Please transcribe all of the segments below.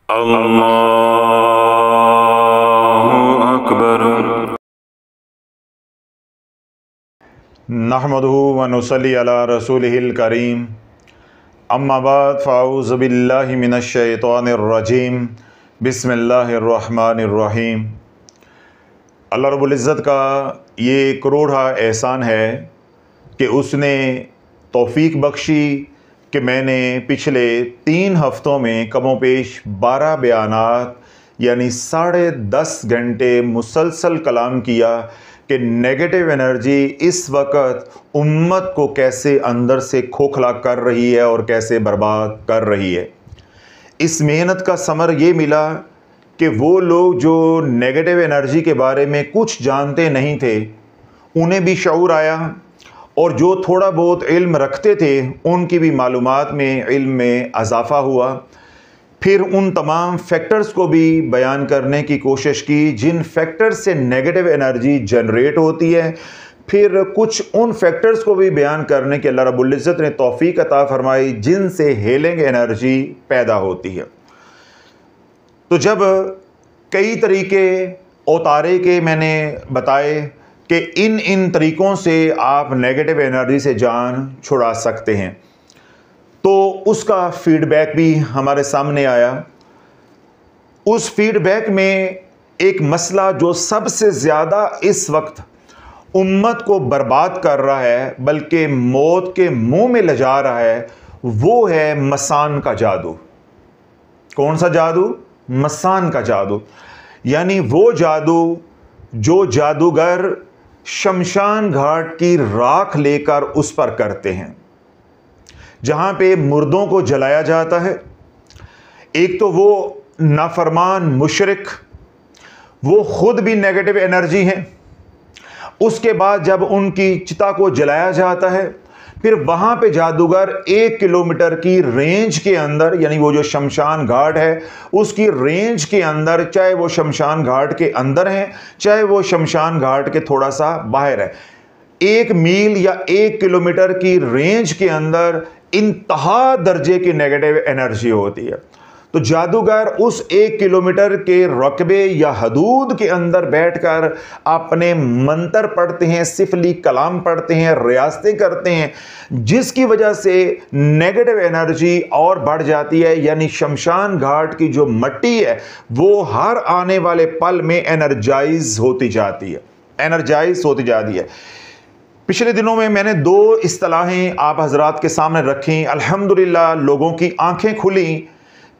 अल्लाहु अकबर। नहमदुहु व नुसल्ली अला रसूलिहिल करीम। अम्मा बाद फ़ाऊज़ु बिल्लाहि मिनश शैतानिर रजीम। बिस्मिल्लाहिर्रहमानिर्रहीम। अल्लाह रब्बुल इज़्ज़त का ये करोड़ा एहसान है कि उसने तौफ़ीक बख्शी कि मैंने पिछले 3 हफ़्तों में कमोपेश 12 बयानात यानी 10.5 घंटे मुसलसल कलाम किया कि नेगेटिव एनर्जी इस वक्त उम्मत को कैसे अंदर से खोखला कर रही है और कैसे बर्बाद कर रही है। इस मेहनत का समर ये मिला कि वो लोग जो नेगेटिव एनर्जी के बारे में कुछ जानते नहीं थे उन्हें भी शऊर आया, और जो थोड़ा बहुत इल्म रखते थे उनकी भी मालूमात में इल्म में इजाफ़ा हुआ। फिर उन तमाम फैक्टर्स को भी बयान करने की कोशिश की जिन फैक्टर्स से नेगेटिव एनर्जी जनरेट होती है। फिर कुछ उन फैक्टर्स को भी बयान करने के अल्लाह रब्बुल इज़्ज़त ने तौफ़ीक अता फरमाई जिनसे हीलिंग एनर्जी पैदा होती है। तो जब कई तरीके औतारे के मैंने बताए कि इन तरीक़ों से आप नेगेटिव एनर्जी से जान छुड़ा सकते हैं, तो उसका फ़ीडबैक भी हमारे सामने आया। उस फ़ीडबैक में एक मसला जो सबसे ज़्यादा इस वक्त उम्मत को बर्बाद कर रहा है बल्कि मौत के मुंह में ले जा रहा है, वो है मसान का जादू। कौन सा जादू? मसान का जादू। यानी वो जादू जो जादूगर शमशान घाट की राख लेकर उस पर करते हैं, जहां पे मुर्दों को जलाया जाता है। एक तो वो नाफरमान मुशरिक, वो खुद भी नेगेटिव एनर्जी हैं। उसके बाद जब उनकी चिता को जलाया जाता है, फिर वहां पे जादूगर 1 किलोमीटर की रेंज के अंदर, यानी वो जो शमशान घाट है उसकी रेंज के अंदर, चाहे वो शमशान घाट के अंदर है चाहे वो शमशान घाट के थोड़ा सा बाहर है, 1 मील या 1 किलोमीटर की रेंज के अंदर इंतहा दर्जे की नेगेटिव एनर्जी होती है। तो जादूगर उस 1 किलोमीटर के रकबे या हदूद के अंदर बैठकर अपने मंत्र पढ़ते हैं, सिफली कलाम पढ़ते हैं, रियासतें करते हैं, जिसकी वजह से नेगेटिव एनर्जी और बढ़ जाती है। यानी शमशान घाट की जो मिट्टी है वो हर आने वाले पल में एनर्जाइज होती जाती है। पिछले दिनों में मैंने 2 इस्तिलाहें आप हजरात के सामने रखी। अल्हम्दुलिल्लाह लोगों की आंखें खुली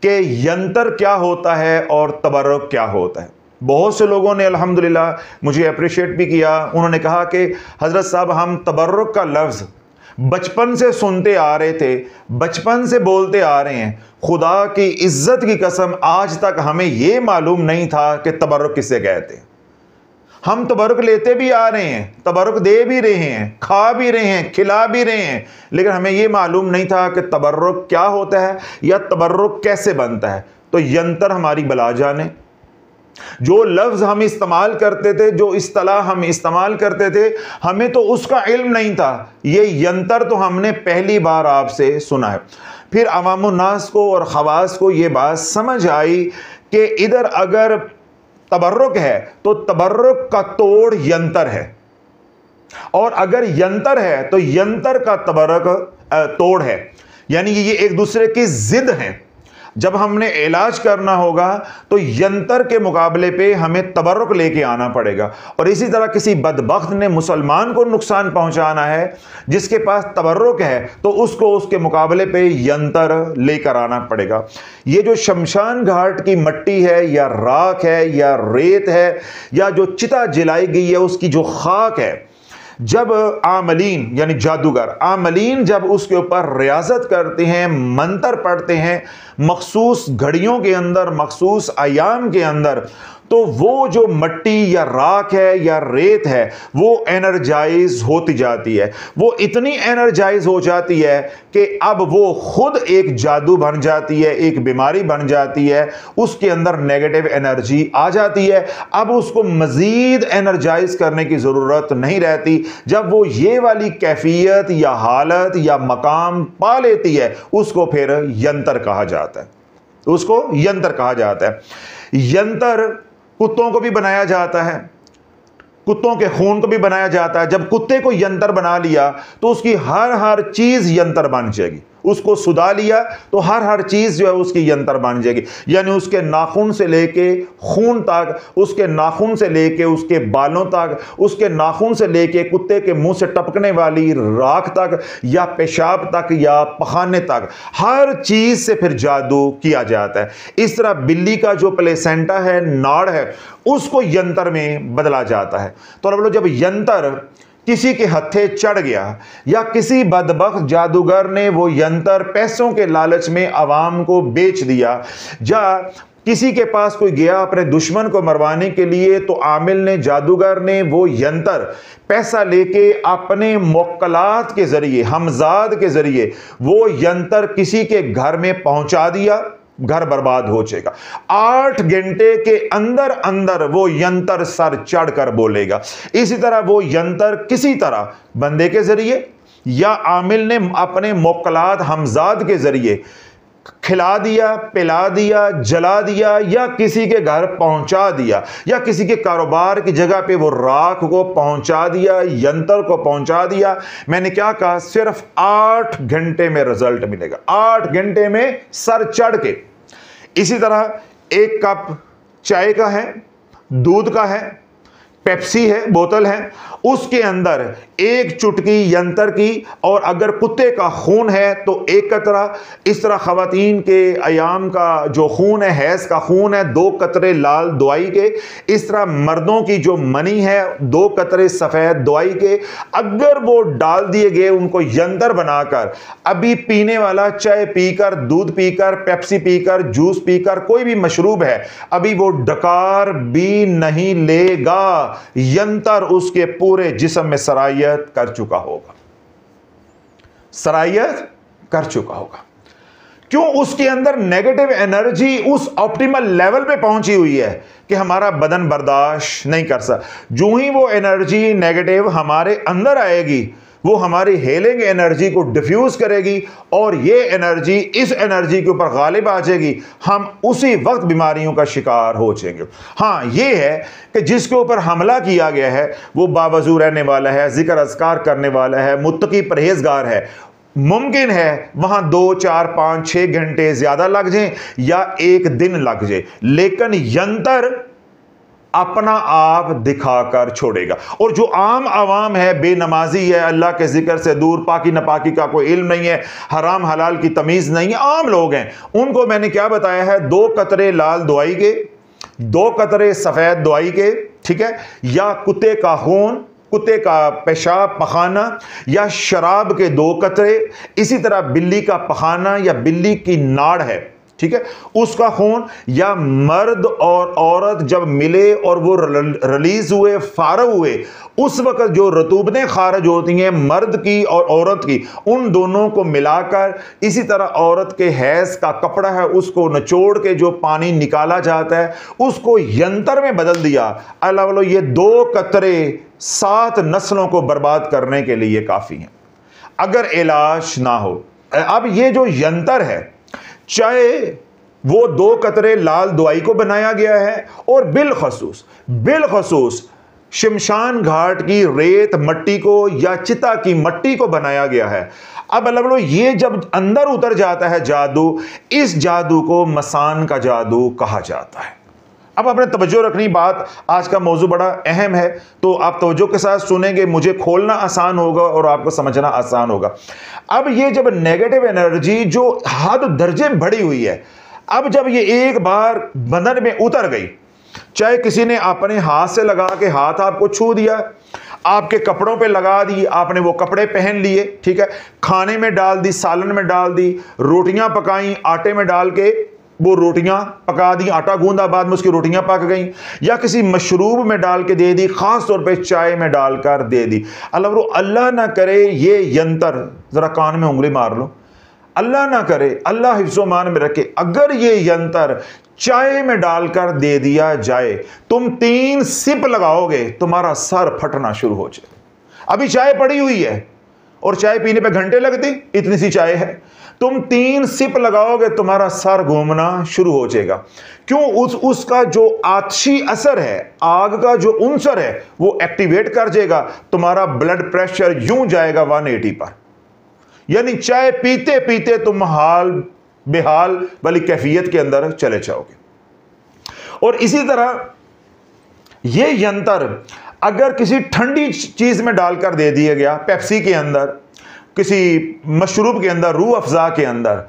कि यंत्र क्या होता है और तबर्रुक क्या होता है। बहुत से लोगों ने अल्हम्दुलिल्लाह मुझे अप्रिशिएट भी किया। उन्होंने कहा कि हज़रत साहब हम तबर्रुक का लफ्ज़ बचपन से सुनते आ रहे थे, बचपन से बोलते आ रहे हैं, खुदा की इज्जत की कसम आज तक हमें यह मालूम नहीं था कि तबर्रुक किसे कहते हैं। हम तबरुक लेते भी आ रहे हैं, तबरुक दे भी रहे हैं, खा भी रहे हैं, खिला भी रहे हैं, लेकिन हमें यह मालूम नहीं था कि तबरुक क्या होता है या तबरुक कैसे बनता है। तो यंत्र हमारी बला जाने, जो लफ्ज़ हम इस्तेमाल करते थे, जो इस्तिलाह हम इस्तेमाल करते थे, हमें तो उसका इल्म नहीं था। ये यंत्र तो हमने पहली बार आपसे सुना है। फिर अवामुन्नास को और खवास को ये बात समझ आई कि इधर अगर तबर्रुक है तो तबर्रुक का तोड़ यंत्र है, और अगर यंत्र है तो यंत्र का तबर्रुक तोड़ है। यानी ये एक दूसरे की जिद हैं। जब हमने इलाज करना होगा तो यंत्र के मुकाबले पे हमें तबर्रुक लेके आना पड़ेगा। और इसी तरह किसी बदबख्त ने मुसलमान को नुकसान पहुंचाना है, जिसके पास तबर्रुक है तो उसको उसके मुकाबले पे यंत्र लेकर आना पड़ेगा। ये जो शमशान घाट की मिट्टी है या राख है या रेत है या जो चिता जलाई गई है उसकी जो खाक है, जब आमलीन यानी जादूगर आमलीन जब उसके ऊपर रियाजत करते हैं, मंत्र पढ़ते हैं मखसूस घड़ियों के अंदर, मखसूस अयाम के अंदर, तो वो जो मिट्टी या राख है या रेत है वो एनर्जाइज होती जाती है। वो इतनी एनर्जाइज हो जाती है कि अब वो खुद एक जादू बन जाती है, एक बीमारी बन जाती है, उसके अंदर नेगेटिव एनर्जी आ जाती है। अब उसको मजीद एनर्जाइज करने की ज़रूरत नहीं रहती। जब वो ये वाली कैफियत या हालत या मकाम पा लेती है उसको फिर यंत्र कहा जाता है। उसको यंत्र कहा जाता है। यंत्र कुत्तों को भी बनाया जाता है, कुत्तों के खून को भी बनाया जाता है। जब कुत्ते को यंत्र बना लिया तो उसकी हर चीज यंत्र बन जाएगी। उसको सुधा लिया तो हर चीज जो है उसकी यंत्र बन जाएगी। यानी उसके नाखून से लेके खून तक, उसके नाखून से लेके उसके बालों तक, उसके नाखून से लेके कुत्ते के मुंह से टपकने वाली राख तक, या पेशाब तक, या पखाने तक, हर चीज से फिर जादू किया जाता है। इस तरह बिल्ली का जो प्लेसेंटा है, नाड़ है, उसको यंत्र में बदला जाता है। तो जब यंत्र किसी के हत्थे चढ़ गया या किसी बदबख्त जादूगर ने वो यंत्र पैसों के लालच में आवाम को बेच दिया, या किसी के पास कोई गया अपने दुश्मन को मरवाने के लिए, तो आमिल ने, जादूगर ने वो यंत्र पैसा लेके अपने मुक्कलात के जरिए, हमजाद के जरिए वो यंत्र किसी के घर में पहुंचा दिया, घर बर्बाद हो जाएगा। 8 घंटे के अंदर अंदर वो यंत्र सर चढ़कर बोलेगा। इसी तरह वो यंत्र किसी तरह बंदे के जरिए या आमिल ने अपने मुक्कलात हमजाद के जरिए खिला दिया, पिला दिया, जला दिया, या किसी के घर पहुंचा दिया, या किसी के कारोबार की जगह पे वो राख को पहुंचा दिया, यंत्र को पहुंचा दिया। मैंने क्या कहा, सिर्फ 8 घंटे में रिजल्ट मिलेगा, 8 घंटे में सर चढ़ के। इसी तरह 1 कप चाय का है, दूध का है, पेप्सी है, बोतल है, उसके अंदर 1 चुटकी यंत्र की, और अगर कुत्ते का खून है तो 1 कतरा। इस तरह खवातीन के अयाम का जो खून है, हैज का खून है, 2 कतरे लाल दवाई के। इस तरह मर्दों की जो मनी है, 2 कतरे सफ़ेद दवाई के। अगर वो डाल दिए गए उनको यंत्र बनाकर, अभी पीने वाला चाय पीकर, दूध पीकर, पेप्सी पीकर, जूस पीकर, कोई भी मशरूब है, अभी वो डकार भी नहीं लेगा। यंत्र उसके पूरे जिस्म में सरायत कर चुका होगा, सरायत कर चुका होगा। क्यों? उसके अंदर नेगेटिव एनर्जी उस ऑप्टिमल लेवल पे पहुंची हुई है कि हमारा बदन बर्दाश्त नहीं कर सकता। जो ही वो एनर्जी नेगेटिव हमारे अंदर आएगी, वो हमारी हीलिंग एनर्जी को डिफ्यूज करेगी, और ये एनर्जी इस एनर्जी के ऊपर गालिब आ जाएगी। हम उसी वक्त बीमारियों का शिकार हो जाएंगे। हाँ, ये है कि जिसके ऊपर हमला किया गया है वो बावजू रहने वाला है, जिक्र अज़कार करने वाला है, मुत्तकी परहेजगार है। मुमकिन है वहां 2, 4, 5, 6 घंटे ज्यादा लग जाए या 1 दिन लग जाए, लेकिन यंत्र अपना आप दिखाकर छोड़ेगा। और जो आम आवाम है, बेनमाजी है, अल्लाह के जिक्र से दूर, पाकी नपाकी का कोई इल्म नहीं है, हराम हलाल की तमीज नहीं है, आम लोग हैं, उनको मैंने क्या बताया है, 2 कतरे लाल दवाई के, 2 कतरे सफेद दवाई के, ठीक है, या कुत्ते का खून, कुत्ते का पेशाब पखाना, या शराब के 2 कतरे। इसी तरह बिल्ली का पखाना या बिल्ली की नाड़ है, ठीक है, उसका खून, या मर्द और औरत जब मिले और वो रिलीज हुए, फारग हुए, उस वक्त जो रतूबतें खारिज होती हैं मर्द की और औरत की, उन दोनों को मिलाकर, इसी तरह औरत के हैज का कपड़ा है उसको निचोड़ के जो पानी निकाला जाता है उसको यंत्र में बदल दिया। अल्लाह, ये 2 कतरे 7 नस्लों को बर्बाद करने के लिए काफी हैं अगर इलाज ना हो। अब ये जो यंत्र है, चाहे वो 2 कतरे लाल दवाई को बनाया गया है, और बिलखसूस शमशान घाट की रेत मट्टी को या चिता की मट्टी को बनाया गया है। अब अल्लाह, ये जब अंदर उतर जाता है जादू, इस जादू को मसान का जादू कहा जाता है। अब आपने तवज्जो रखनी, बात आज का मौजू बड़ा अहम है, तो आप तवज्जो के साथ सुनेंगे, मुझे खोलना आसान होगा और आपको समझना आसान होगा। अब ये जब नेगेटिव एनर्जी जो हद दर्जे में बढ़ी हुई है, अब जब ये एक बार बदन में उतर गई, चाहे किसी ने अपने हाथ से लगा के हाथ आपको छू दिया, आपके कपड़ों पे लगा दी, आपने वो कपड़े पहन लिए, ठीक है, खाने में डाल दी, सालन में डाल दी, रोटियां पकाई, आटे में डाल के वो रोटियां पका दी, आटा गूंदा, बाद में उसकी रोटियां पक गई, या किसी मशरूब में डाल के दे दी, खास तौर पे चाय में डालकर दे दी। अल्लाह ना करे ये यंत्र, जरा कान में उंगली मार लो, अल्लाह ना करे, अल्लाह हिफ्ज़ो मान में रखे, अगर ये यंत्र चाय में डालकर दे दिया जाए, तुम 3 सिप लगाओगे, तुम्हारा सर फटना शुरू हो जाए। अभी चाय पड़ी हुई है और चाय पीने पे घंटे लगती, इतनी सी चाय है, तुम 3 सिप लगाओगे, तुम्हारा सर घूमना शुरू हो जाएगा। क्यों? उसका जो आतशी असर है, आग का जो उनसर है, वो एक्टिवेट कर जाएगा। तुम्हारा ब्लड प्रेशर यूं जाएगा 180 पर, यानी चाय पीते पीते तुम बेहाल वाली कैफियत के अंदर चले जाओगे। और इसी तरह यह यंत्र अगर किसी ठंडी चीज में डालकर दे दिया गया, पेप्सी के अंदर, किसी मशरूब के अंदर, रूह अफ़ज़ा के अंदर,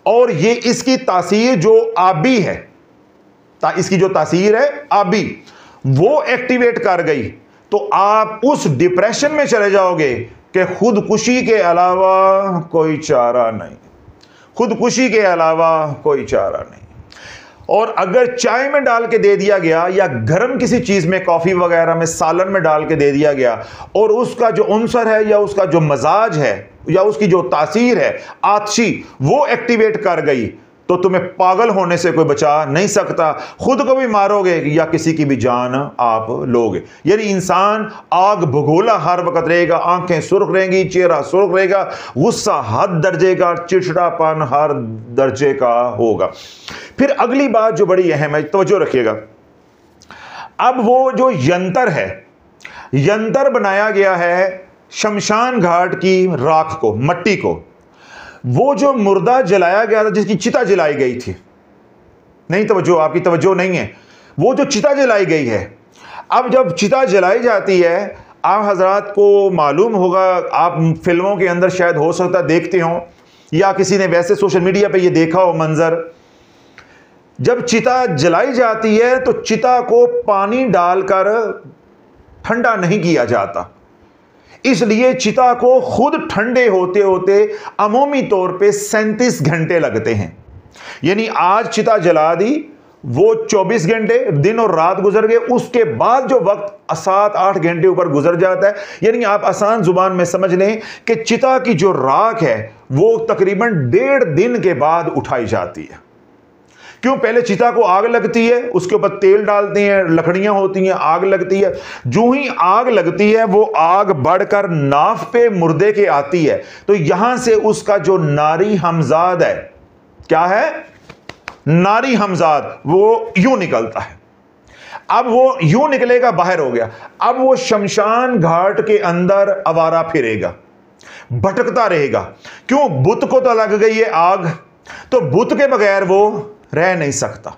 और ये इसकी तासीर जो आबी है, इसकी जो तासीर है आबी, वो एक्टिवेट कर गई, तो आप उस डिप्रेशन में चले जाओगे कि खुदकुशी के अलावा कोई चारा नहीं, खुदकुशी के अलावा कोई चारा नहीं। और अगर चाय में डाल के दे दिया गया या गर्म किसी चीज में, कॉफी वगैरह में, सालन में डाल के दे दिया गया, और उसका जो उनसर है या उसका जो मजाज है या उसकी जो तासीर है आतशी, वो एक्टिवेट कर गई, तो तुम्हें पागल होने से कोई बचा नहीं सकता। खुद को भी मारोगे या किसी की भी जान आप लोगे। यानी इंसान आग भगोला हर वक्त रहेगा, आंखें सुर्ख रहेंगी, चेहरा सुर्ख रहेगा, गुस्सा हद दर्जे का, चिड़चिड़ापन हर दर्जे का होगा। फिर अगली बात जो बड़ी अहम है, तवज्जो रखिएगा। अब वो जो यंत्र है, यंत्र बनाया गया है शमशान घाट की राख को, मट्टी को। वो जो मुर्दा जलाया गया था, जिसकी चिता जलाई गई थी, नहीं तवज्जो, आपकी तवज्जो नहीं है, वो जो चिता जलाई गई है, अब जब चिता जलाई जाती है, आप हजरात को मालूम होगा, आप फिल्मों के अंदर शायद हो सकता देखते हो, या किसी ने वैसे सोशल मीडिया पे ये देखा हो मंजर, जब चिता जलाई जाती है तो चिता को पानी डालकर ठंडा नहीं किया जाता, इसलिए चिता को खुद ठंडे होते होते अमूमी तौर पे 37 घंटे लगते हैं। यानी आज चिता जला दी, वो 24 घंटे दिन और रात गुजर गए, उसके बाद जो वक्त 7-8 घंटे ऊपर गुजर जाता है। यानी आप आसान जुबान में समझ लें कि चिता की जो राख है वो तकरीबन 1.5 दिन के बाद उठाई जाती है। क्यों? पहले चिता को आग लगती है, उसके ऊपर तेल डालते हैं, लकड़ियां होती हैं, आग लगती है। जो ही आग लगती है वो आग बढ़कर नाफ पे मुर्दे के आती है, तो यहां से उसका जो नारी हमजाद है, क्या है? नारी हमजाद, वो यूं निकलता है। अब वो यूं निकलेगा, बाहर हो गया। अब वो शमशान घाट के अंदर आवारा फिरेगा, भटकता रहेगा। क्यों? बुत को तो लग गई है आग, तो बुत के बगैर वो रह नहीं सकता,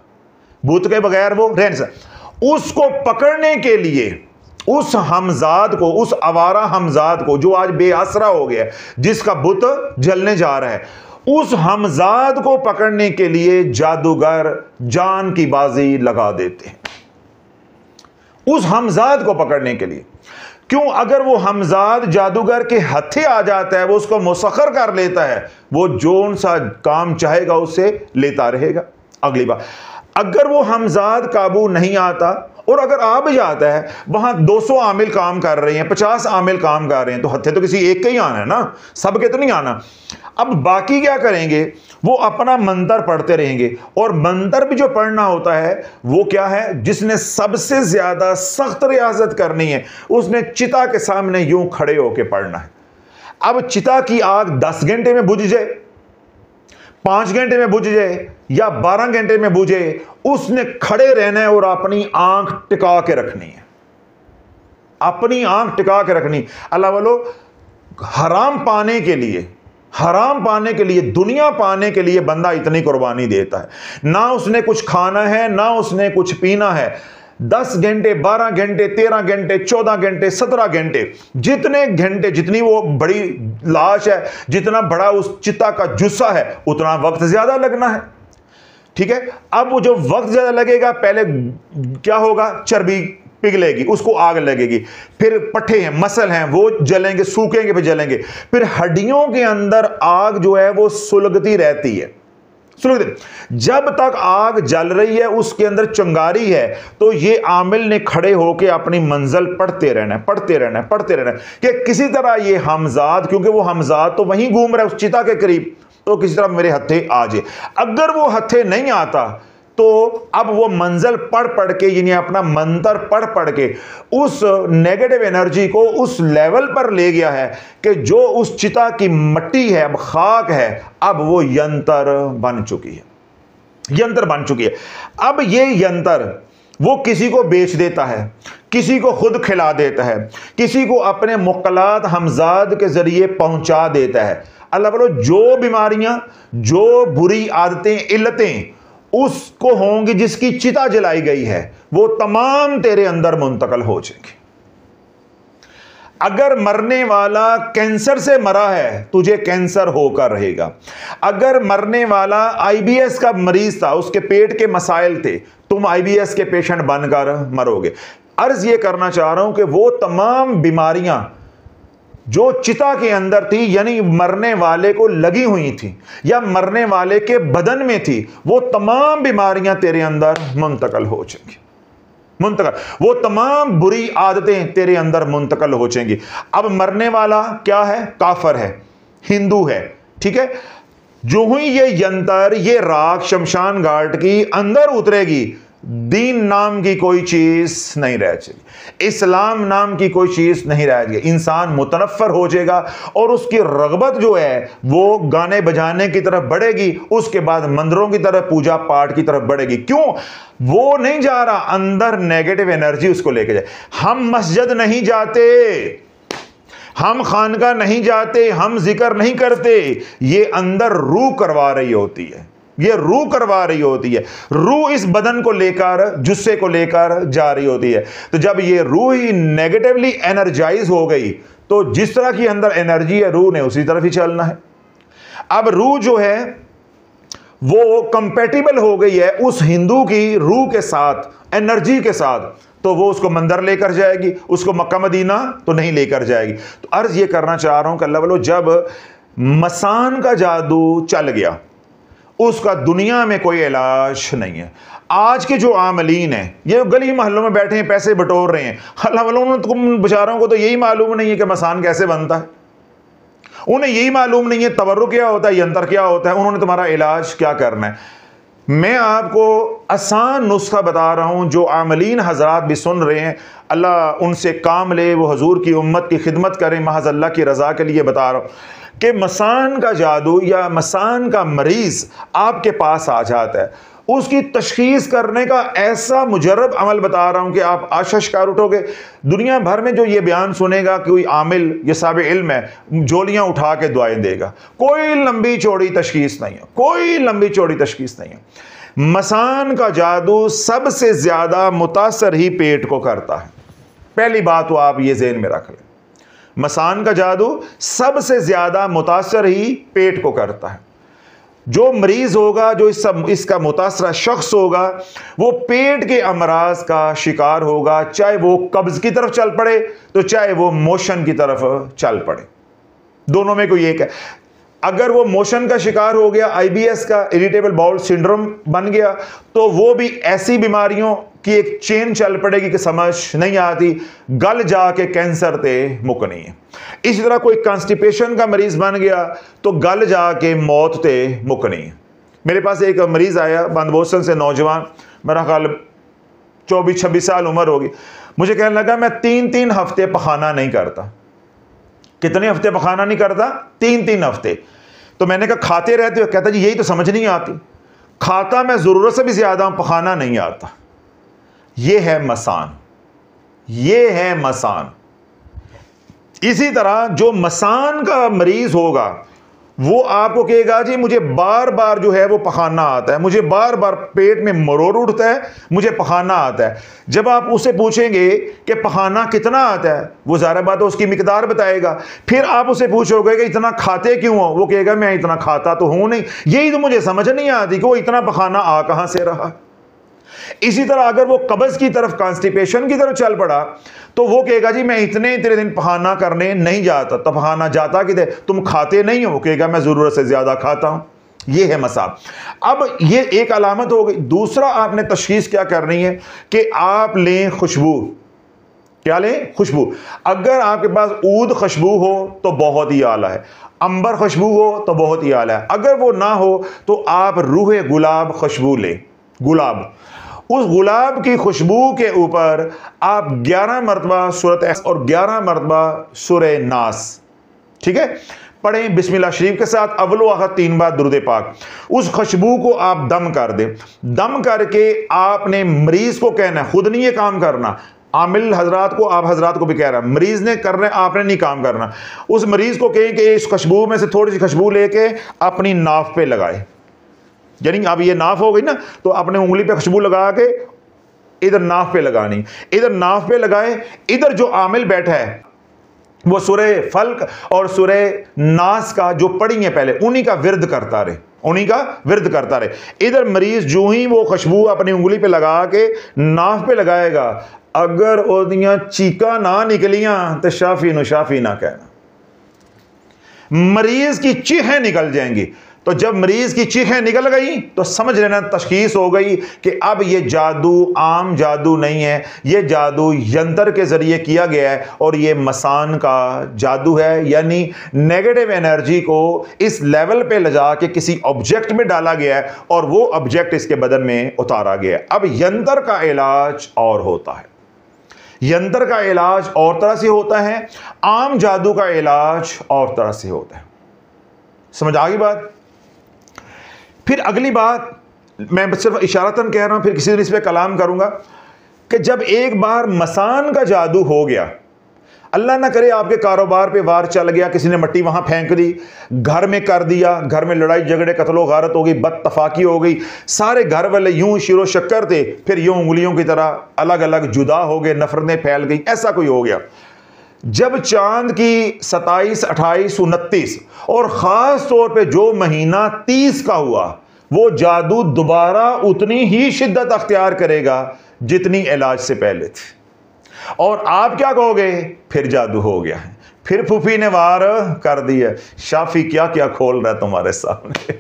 बुत के बगैर वो रह नहीं सकता। उसको पकड़ने के लिए उस हमजाद को, उस आवारा हमजाद को जो आज बेआसरा हो गया, जिसका बुत जलने जा रहा है, उस हमजाद को पकड़ने के लिए जादूगर जान की बाजी लगा देते हैं, उस हमजाद को पकड़ने के लिए। क्यों? अगर वो हमजाद जादूगर के हथे आ जाता है, वो उसको मुसख्खर कर लेता है, वो जोन सा काम चाहेगा उससे लेता रहेगा। अगली बात, अगर वो हमजाद काबू नहीं आता, और अगर आ भी जाता है, वहां 200 आमिल काम कर रहे हैं, 50 आमिल काम कर रहे हैं, तो हथे तो किसी एक का ही आना है ना, सबके तो नहीं आना। अब बाकी क्या करेंगे? वो अपना मंत्र पढ़ते रहेंगे, और मंत्र भी जो पढ़ना होता है वो क्या है? जिसने सबसे ज्यादा सख्त रियाजत करनी है, उसने चिता के सामने यूं खड़े होकर पढ़ना है। अब चिता की आग 10 घंटे में बुझ जाए, 5 घंटे में बुझ जाए, या 12 घंटे में बुझे, उसने खड़े रहना है और अपनी आंख टिका के रखनी है, अपनी आंख टिका के रखनी। अल्लाह वालो, हराम पाने के लिए, हराम पाने के लिए, दुनिया पाने के लिए बंदा इतनी कुर्बानी देता है, ना उसने कुछ खाना है, ना उसने कुछ पीना है। 10 घंटे, 12 घंटे, 13 घंटे, 14 घंटे, 17 घंटे, जितने घंटे, जितनी वो बड़ी लाश है, जितना बड़ा उस चिता का जुस्सा है, उतना वक्त ज्यादा लगना है। ठीक है? अब वो जो वक्त ज्यादा लगेगा, पहले क्या होगा? चर्बी पिघलेगी, उसको आग लगेगी, फिर पट्ठे हैं, मसल हैं, वो जलेंगे, सूखेंगे, फिर जलेंगे, फिर हड्डियों के अंदर आग जो है वो सुलगती रहती है। जब तक आग जल रही है, उसके अंदर चिंगारी है, तो ये आमिल ने खड़े होकर अपनी मंजिल पढ़ते रहना है, पढ़ते रहना है, पढ़ते रहना है, कि किसी तरह ये हमजाद, क्योंकि वो हमजाद तो वहीं घूम रहा है उस चिता के करीब, तो किसी तरह मेरे हथे आ जाए। अगर वो हथे नहीं आता, तो अब वो मंजिल पढ़ पढ़ के, यानी अपना मंत्र पढ़ पढ़ के उस नेगेटिव एनर्जी को उस लेवल पर ले गया है कि जो उस चिता की मिट्टी है, अब खाक है, अब वो यंत्र बन चुकी है, यंत्र बन चुकी है। अब ये यंत्र वो किसी को बेच देता है, किसी को खुद खिला देता है, किसी को अपने मुक्कलात हमजाद के जरिए पहुंचा देता है। अल्लाह बोलो, जो बीमारियां, जो बुरी आदतें, इल्लतें उसको होंगी जिसकी चिता जलाई गई है, वो तमाम तेरे अंदर मुंतकल हो जाएंगी। अगर मरने वाला कैंसर से मरा है, तुझे कैंसर होकर रहेगा। अगर मरने वाला आईबीएस का मरीज था, उसके पेट के मसाइल थे, तुम आईबीएस के पेशेंट बनकर मरोगे। अर्ज ये करना चाह रहा हूं कि वो तमाम बीमारियां जो चिता के अंदर थी, यानी मरने वाले को लगी हुई थी या मरने वाले के बदन में थी, वो तमाम बीमारियां तेरे अंदर मुंतकल हो जाएंगी, मुंतकल। वो तमाम बुरी आदतें तेरे अंदर मुंतकल हो जाएंगी। अब मरने वाला क्या है? काफर है, हिंदू है, ठीक है। जो ही ये यंत्र, ये राख शमशान घाट की अंदर उतरेगी, दीन नाम की कोई चीज नहीं रह जाएगी, इस्लाम नाम की कोई चीज नहीं रह जाएगी। इंसान मुतनफ्फर हो जाएगा और उसकी रगबत जो है वो गाने बजाने की तरफ बढ़ेगी, उसके बाद मंदिरों की तरफ, पूजा पाठ की तरफ बढ़ेगी। क्यों? वो नहीं जा रहा, अंदर नेगेटिव एनर्जी उसको लेके जाए। हम मस्जिद नहीं जाते, हम खानका नहीं जाते, हम जिक्र नहीं करते, ये अंदर रूह करवा रही होती है, ये रूह करवा रही होती है। रूह इस बदन को लेकर, जुस्से को लेकर जा रही होती है। तो जब ये रूह ही नेगेटिवली एनर्जाइज हो गई, तो जिस तरह की अंदर एनर्जी है, रूह ने उसी तरफ ही चलना है। अब रूह जो है वो कंपेटिबल हो गई है उस हिंदू की रूह के साथ, एनर्जी के साथ, तो वो उसको मंदिर लेकर जाएगी, उसको मक्का मदीना तो नहीं लेकर जाएगी। तो अर्ज ये करना चाह रहा हूं कि अल्लाह वालों, जब मसान का जादू चल गया, उसका दुनिया में कोई इलाज नहीं है। आज के जो आमलीन हैं, ये गली मोहल्लों में बैठे हैं, पैसे बटोर रहे हैं, अल्लाह वालों, तुम बेचारों को तो यही मालूम नहीं है कि मसान कैसे बनता है, उन्हें यही मालूम नहीं है तबर्रुक क्या होता है, यंत्र क्या होता है, उन्होंने तुम्हारा इलाज क्या करना है। मैं आपको आसान नुस्खा बता रहा हूं, जो आमलीन हजरात भी सुन रहे हैं, अल्लाह उनसे काम ले, वो हजूर की उम्मत की खिदमत करें, महज अल्लाह की रज़ा के लिए बता रहा हूं कि मसान का जादू या मसान का मरीज आपके पास आ जाता है, उसकी तशखीस करने का ऐसा मुजर्रब अमल बता रहा हूं कि आप आशा शिकार उठोगे। दुनिया भर में जो ये बयान सुनेगा कि कोई आमिल या साहिब इल्म है, झोलियां उठा के दुआएं देगा, कोई लंबी चौड़ी तशखीस नहीं है, कोई लंबी चौड़ी तशखीस नहीं है। मसान का जादू सबसे ज्यादा मुतासर ही पेट को करता है। पहली बात तो आप ये ज़हन में रख लें, मसान का जादू सबसे ज्यादा मुतासर ही पेट को करता है। जो मरीज होगा, जो इसका मुतासरा शख्स होगा, वो पेट के अमराज का शिकार होगा, चाहे वो कब्ज की तरफ चल पड़े तो चाहे वो मोशन की तरफ चल पड़े, दोनों में कोई एक है। अगर वो मोशन का शिकार हो गया, आईबीएस का, इरिटेबल बाउल सिंड्रोम बन गया, तो वो भी ऐसी बीमारियों की एक चेन चल पड़ेगी कि समझ नहीं आती, गल जाके कैंसर ते मुकनी है। इसी तरह कोई कॉन्स्टिपेशन का मरीज बन गया तो गल जाके मौत ते मुकनी है। मेरे पास एक मरीज आया बंदबोसन से, नौजवान, मेरा ख्याल 24-26 साल उम्र होगी। मुझे कहने लगा मैं 3-3 हफ्ते पखाना नहीं करता। कितने हफ्ते पखाना नहीं करता? 3-3 हफ्ते। तो मैंने कहा खाते रहते हो? कहता जी यही तो समझ नहीं आती, खाता मैं जरूरत से भी ज्यादा हूं, पखाना नहीं आता। ये है मसान, ये है मसान। इसी तरह जो मसान का मरीज होगा वो आपको कहेगा जी मुझे बार बार जो है वो पखाना आता है, मुझे बार बार पेट में मरोड़ उठता है, मुझे पखाना आता है। जब आप उसे पूछेंगे कि पखाना कितना आता है, वो ज़ाहिर बात है उसकी मिकदार बताएगा। फिर आप उसे पूछोगे कि इतना खाते क्यों हो, वो कहेगा मैं इतना खाता तो हूं नहीं। यही तो मुझे समझ नहीं आती कि वो इतना पखाना आ कहां से रहा। इसी तरह अगर वो कब्ज की तरफ, कॉन्स्टिपेशन की तरफ चल पड़ा तो वो कहेगा जी मैं इतने दिन पखाना करने नहीं जाता। तो पखाना जाता कि तुम खाते नहीं हो, कहेगा मैं जरूरत से ज्यादा खाता हूं। ये है मसाब। अब ये एक अलामत हो गई। दूसरा आपने तशखीस क्या करनी है कि आप लें खुशबू। क्या लें? खुशबू। अगर आपके पास ऊद खुशबू हो तो बहुत ही आला है, अंबर खुशबू हो तो बहुत ही आला है। अगर वो ना हो तो आप रूह गुलाब खुशबू लें। गुलाब, उस गुलाब की खुशबू के ऊपर आप 11 मरतबा सूरत और 11 मरतबा सूरह नास, ठीक है, पढ़ें बिस्मिल्लाह शरीफ के साथ, अव्वल आखिर 3 बार दुरूद पाक। उस खुशबू को आप दम कर दें। दम करके आपने मरीज को कहना है, खुद नहीं ये काम करना, आमिल हजरात को, आप हजरात को भी कह रहा है, मरीज ने करना है, आपने नहीं काम करना। उस मरीज को कहें कि इस खुशबू में से थोड़ी सी खुशबू लेके अपनी नाफ पे लगाए, यानी अब ये नाफ हो गई ना, तो अपने उंगली पे खुशबू लगा के इधर नाफ पे लगानी, इधर नाफ पे लगाए, इधर जो आमिल बैठा है वो सूरह फल्क और सूरह नास का जो पढ़ी है पहले, उन्हीं का विर्द करता रहे, उन्हीं का विर्द करता रहे। इधर मरीज जो ही वो खुशबू अपनी उंगली पे लगा के नाफ पे लगाएगा, अगर ओदियां चीका ना निकलियां तो शाफी ना कहना, मरीज की चीखें निकल जाएंगी। तो जब मरीज की चीखें निकल गई तो समझ लेना तशखीस हो गई कि अब ये जादू आम जादू नहीं है, ये जादू यंत्र के जरिए किया गया है और ये मसान का जादू है, यानी नेगेटिव एनर्जी को इस लेवल पे ले जा के किसी ऑब्जेक्ट में डाला गया है और वो ऑब्जेक्ट इसके बदन में उतारा गया है। अब यंत्र का इलाज और होता है, यंत्र का इलाज और तरह से होता है, आम जादू का इलाज और तरह से होता है। समझ आ गई बात? फिर अगली बात मैं सिर्फ इशारतन कह रहा हूं, फिर किसी दिन इस पर कलाम करूंगा कि जब एक बार मसान का जादू हो गया, अल्लाह ना करे आपके कारोबार पे वार चल गया, किसी ने मट्टी वहां फेंक दी, घर में कर दिया, घर में लड़ाई झगड़े कत्लो गारत हो गई, बदतफाकी हो गई, सारे घर वाले यूं शिरो शक्कर थे, फिर यूं उंगलियों की तरह अलग अलग जुदा हो गए, नफरतें फैल गई, ऐसा कोई हो गया। जब चांद की 27, 28, 29 और ख़ास तौर पे जो महीना 30 का हुआ, वो जादू दोबारा उतनी ही शिद्दत अख्तियार करेगा जितनी इलाज से पहले थी। और आप क्या कहोगे? फिर जादू हो गया है, फिर फूफी ने वार कर दिया। शाफी क्या क्या खोल रहा है तुम्हारे सामने।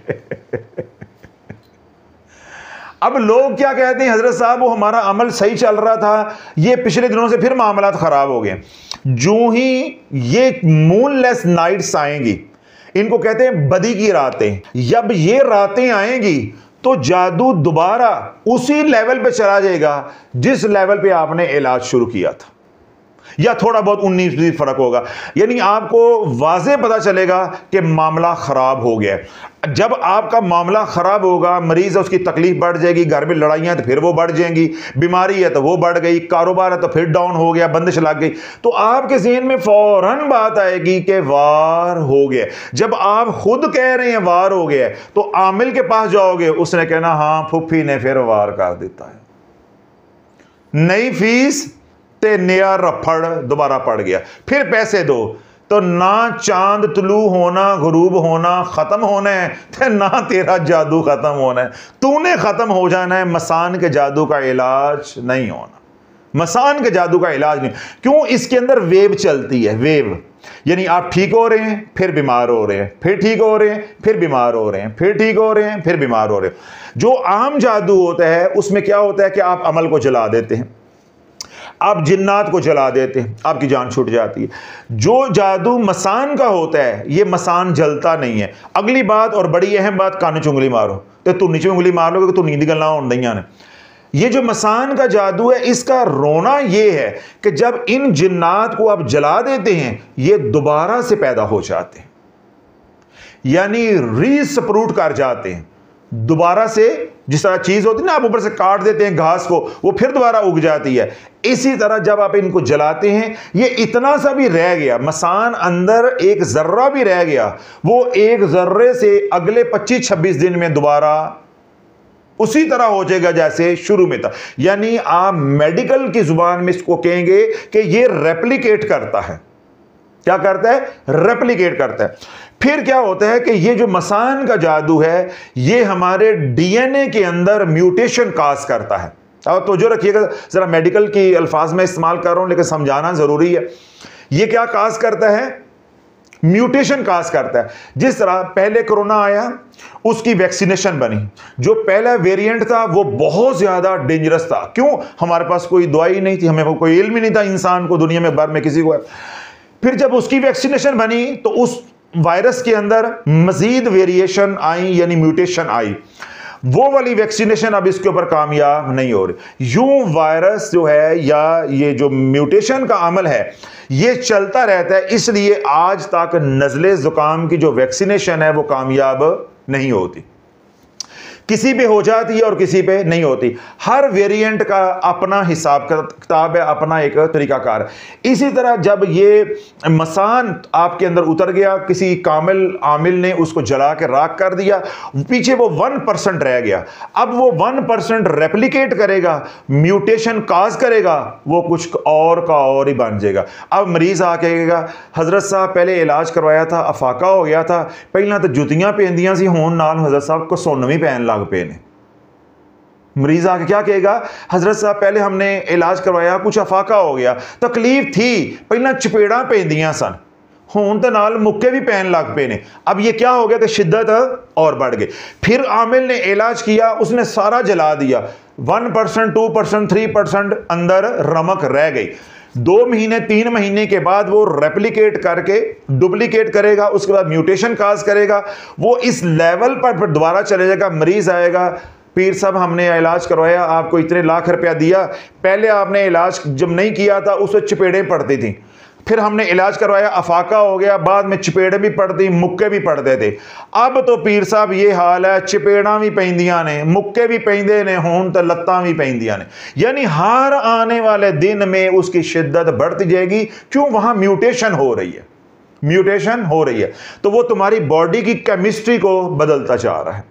अब लोग क्या कहते हैं, हजरत साहब वो हमारा अमल सही चल रहा था, ये पिछले दिनों से फिर मामलात खराब हो गए। जो ही ये मूनलेस नाइट्स आएंगी, इनको कहते हैं बदी की रातें, जब ये रातें आएंगी तो जादू दोबारा उसी लेवल पे चला जाएगा जिस लेवल पे आपने इलाज शुरू किया था, या थोड़ा बहुत 19-20 फर्क होगा। यानी आपको वाज़े पता चलेगा कि मामला खराब हो गया। जब आपका मामला खराब होगा, मरीज है उसकी तकलीफ बढ़ जाएगी, घर में लड़ाइयाँ तो फिर वो बढ़ जाएंगी, बीमारी है तो वो बढ़ गई, कारोबार है तो फिर डाउन हो गया, बंदिश लग गई, तो आपके ज़हन में फौरन बात आएगी कि वार हो गया। जब आप खुद कह रहे हैं वार हो गया, तो आमिल के पास जाओगे, उसने कहना हाँ फुफ्फी ने फिर वार कर देता है, नई फीस ते नया रफड़ दोबारा पड़ गया, फिर पैसे दो। तो ना चांद तुलू होना गुरूब होना खत्म होना है, तो ना तेरा जादू खत्म होना है, तूने खत्म हो जाना है। मसान के जादू का इलाज नहीं होना, मसान के जादू का इलाज नहीं। क्यों? इसके अंदर वेव चलती है, वेव, यानी आप ठीक हो रहे हैं फिर बीमार हो रहे हैं, फिर ठीक हो रहे हैं फिर बीमार हो रहे हैं, फिर ठीक हो रहे हैं फिर बीमार हो रहे हैं। जो आम जादू होता है उसमें क्या होता है कि आप अमल को जला देते हैं, आप जिन्नात को जला देते हैं, आपकी जान छूट जाती है। जो जादू मसान का होता है, ये मसान जलता नहीं है। अगली बात और बड़ी अहम बात, कान च उंगली मारो तो तू नीचे उंगली मार लोगे तो नींद गल्लां होंदियां ने। ये जो मसान का जादू है, इसका रोना ये है कि जब इन जिन्नात को आप जला देते हैं, ये दोबारा से पैदा हो जाते हैं, यानी रीस्प्रूट कर जाते हैं दोबारा से। जिस तरह चीज होती है ना, आप ऊपर से काट देते हैं घास को, वो फिर दोबारा उग जाती है। इसी तरह जब आप इनको जलाते हैं, ये इतना सा भी रह गया, मसान अंदर एक जर्रा भी रह गया, वो एक जर्रे से अगले 25-26 दिन में दोबारा उसी तरह हो जाएगा जैसे शुरू में था। यानी आप मेडिकल की जुबान में इसको कहेंगे कि ये रेप्लिकेट करता है। क्या करता है? रेप्लिकेट करता है। फिर क्या होता है कि ये जो मसान का जादू है, ये हमारे डीएनए के अंदर म्यूटेशन काज करता है। अब तो जो रखिएगा, जरा मेडिकल की अल्फाज में इस्तेमाल कर रहा हूं लेकिन समझाना जरूरी है। ये क्या काज करता है? म्यूटेशन काज करता है। जिस तरह पहले कोरोना आया, उसकी वैक्सीनेशन बनी, जो पहला वेरिएंट था वो बहुत ज्यादा डेंजरस था। क्यों? हमारे पास कोई दवाई नहीं थी, हमें कोई इल्म ही नहीं था इंसान को, दुनिया में भर में किसी को। फिर जब उसकी वैक्सीनेशन बनी तो उस वायरस के अंदर मजीद वेरिएशन आई, यानी म्यूटेशन आई। वो वाली वैक्सीनेशन अब इसके ऊपर कामयाब नहीं हो रही। यूं वायरस जो है या ये जो म्यूटेशन का अमल है ये चलता रहता है, इसलिए आज तक नज़ले ज़ुकाम की जो वैक्सीनेशन है वो कामयाब नहीं होती। किसी पे हो जाती है और किसी पे नहीं होती। हर वेरिएंट का अपना हिसाब किताब है, अपना एक तरीकाकार है। इसी तरह जब ये मसान आपके अंदर उतर गया, किसी कामिल आमिल ने उसको जला के राख कर दिया, पीछे वो 1% रह गया। अब वो 1% रेप्लिकेट करेगा, म्यूटेशन काज करेगा, वो कुछ और का और ही बन जाएगा। अब मरीज आके कहेगा हजरत साहब पहले इलाज करवाया था, अफाका हो गया था, पहला तो जुतियां पहनदियां सी, हुण नाल हजरत साहब को सुन भी पहन लग पे ने। मरीज आके क्या कहेगा, हजरत साहब पहले हमने इलाज करवाया, कुछ अफाका हो गया, तकलीफ थी, पहला चपेड़ा पैंदियां सन, हुण तो नाल मुक्के भी पहन लग पे ने। अब ये क्या हो गया कि शिद्दत और बढ़ गई। फिर आमिल ने इलाज किया, उसने सारा जला दिया, 1%, 2%, 3% अंदर रमक रह गई। 2 महीने 3 महीने के बाद वो रेप्लिकेट करके डुप्लीकेट करेगा, उसके बाद म्यूटेशन काज करेगा, वो इस लेवल पर फिर दोबारा चले जाएगा। मरीज आएगा, पीर साहब हमने इलाज करवाया, आपको इतने लाख रुपया दिया, पहले आपने इलाज जब नहीं किया था उससे चपेड़े पड़ती थी, फिर हमने इलाज करवाया, अफाका हो गया, बाद में चपेड़े भी पड़ती, मुक्के भी पड़ते थे। अब तो पीर साहब ये हाल है, चपेड़ा भी पैंदियां ने, मुक्के भी पैंदे ने, हुण तो लत्तां भी पैंदियां ने। यानी हर आने वाले दिन में उसकी शिद्दत बढ़ती जाएगी। क्यों? वहां म्यूटेशन हो रही है, म्यूटेशन हो रही है, तो वो तुम्हारी बॉडी की केमिस्ट्री को बदलता जा रहा है।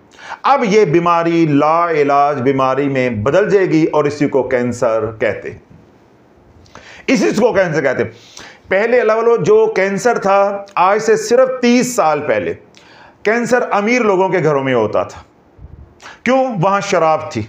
अब ये बीमारी ला इलाज बीमारी में बदल जाएगी और इसी को कैंसर कहते हैं। इसी को कैंसर कहते हैं। पहले अल्लाह जो कैंसर था, आज से सिर्फ 30 साल पहले कैंसर अमीर लोगों के घरों में होता था। क्यों? वहां शराब थी,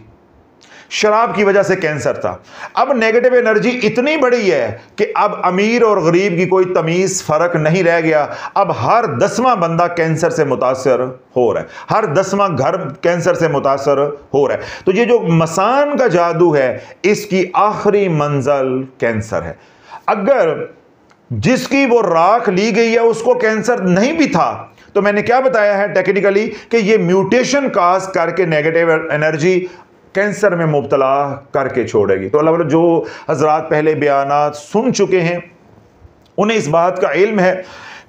शराब की वजह से कैंसर था। अब नेगेटिव एनर्जी इतनी बड़ी है कि अब अमीर और गरीब की कोई तमीज फर्क नहीं रह गया। अब हर 10वां बंदा कैंसर से मुतासर हो रहा है, हर 10वां घर कैंसर से मुतासर हो रहा है। तो ये जो मसान का जादू है, इसकी आखिरी मंजिल कैंसर है। अगर जिसकी वो राख ली गई है उसको कैंसर नहीं भी था, तो मैंने क्या बताया है टेक्निकली कि ये म्यूटेशन काज करके नेगेटिव एनर्जी कैंसर में मुब्तला करके छोड़ेगी। तो अल्लाह जो हजरात पहले बयानात सुन चुके हैं उन्हें इस बात का इल्म है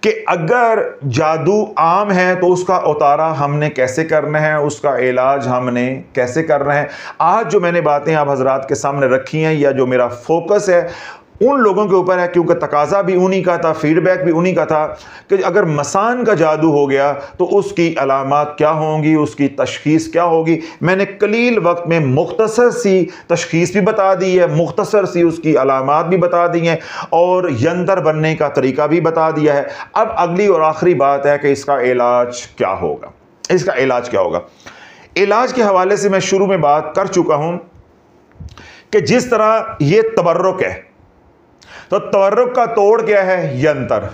कि अगर जादू आम है तो उसका उतारा हमने कैसे करना है, उसका इलाज हमने कैसे करना है। आज जो मैंने बातें आप हजरात के सामने रखी हैं या जो मेरा फोकस है उन लोगों के ऊपर है, क्योंकि तकाजा भी उन्हीं का था, फीडबैक भी उन्हीं का था कि अगर मसान का जादू हो गया तो उसकी अलामात क्या होंगी, उसकी तशखीस क्या होगी। मैंने कलील वक्त में मुख्तसर सी तशखीस भी बता दी है, मुख्तसर सी उसकी अलामात भी बता दी हैं और यंतर बनने का तरीका भी बता दिया है। अब अगली और आखिरी बात है कि इसका इलाज क्या होगा। इसका इलाज क्या होगा? इलाज के हवाले से मैं शुरू में बात कर चुका हूं कि जिस तरह ये तबर्रुक है, तो तबर्रुक का तोड़ क्या है? यंत्र।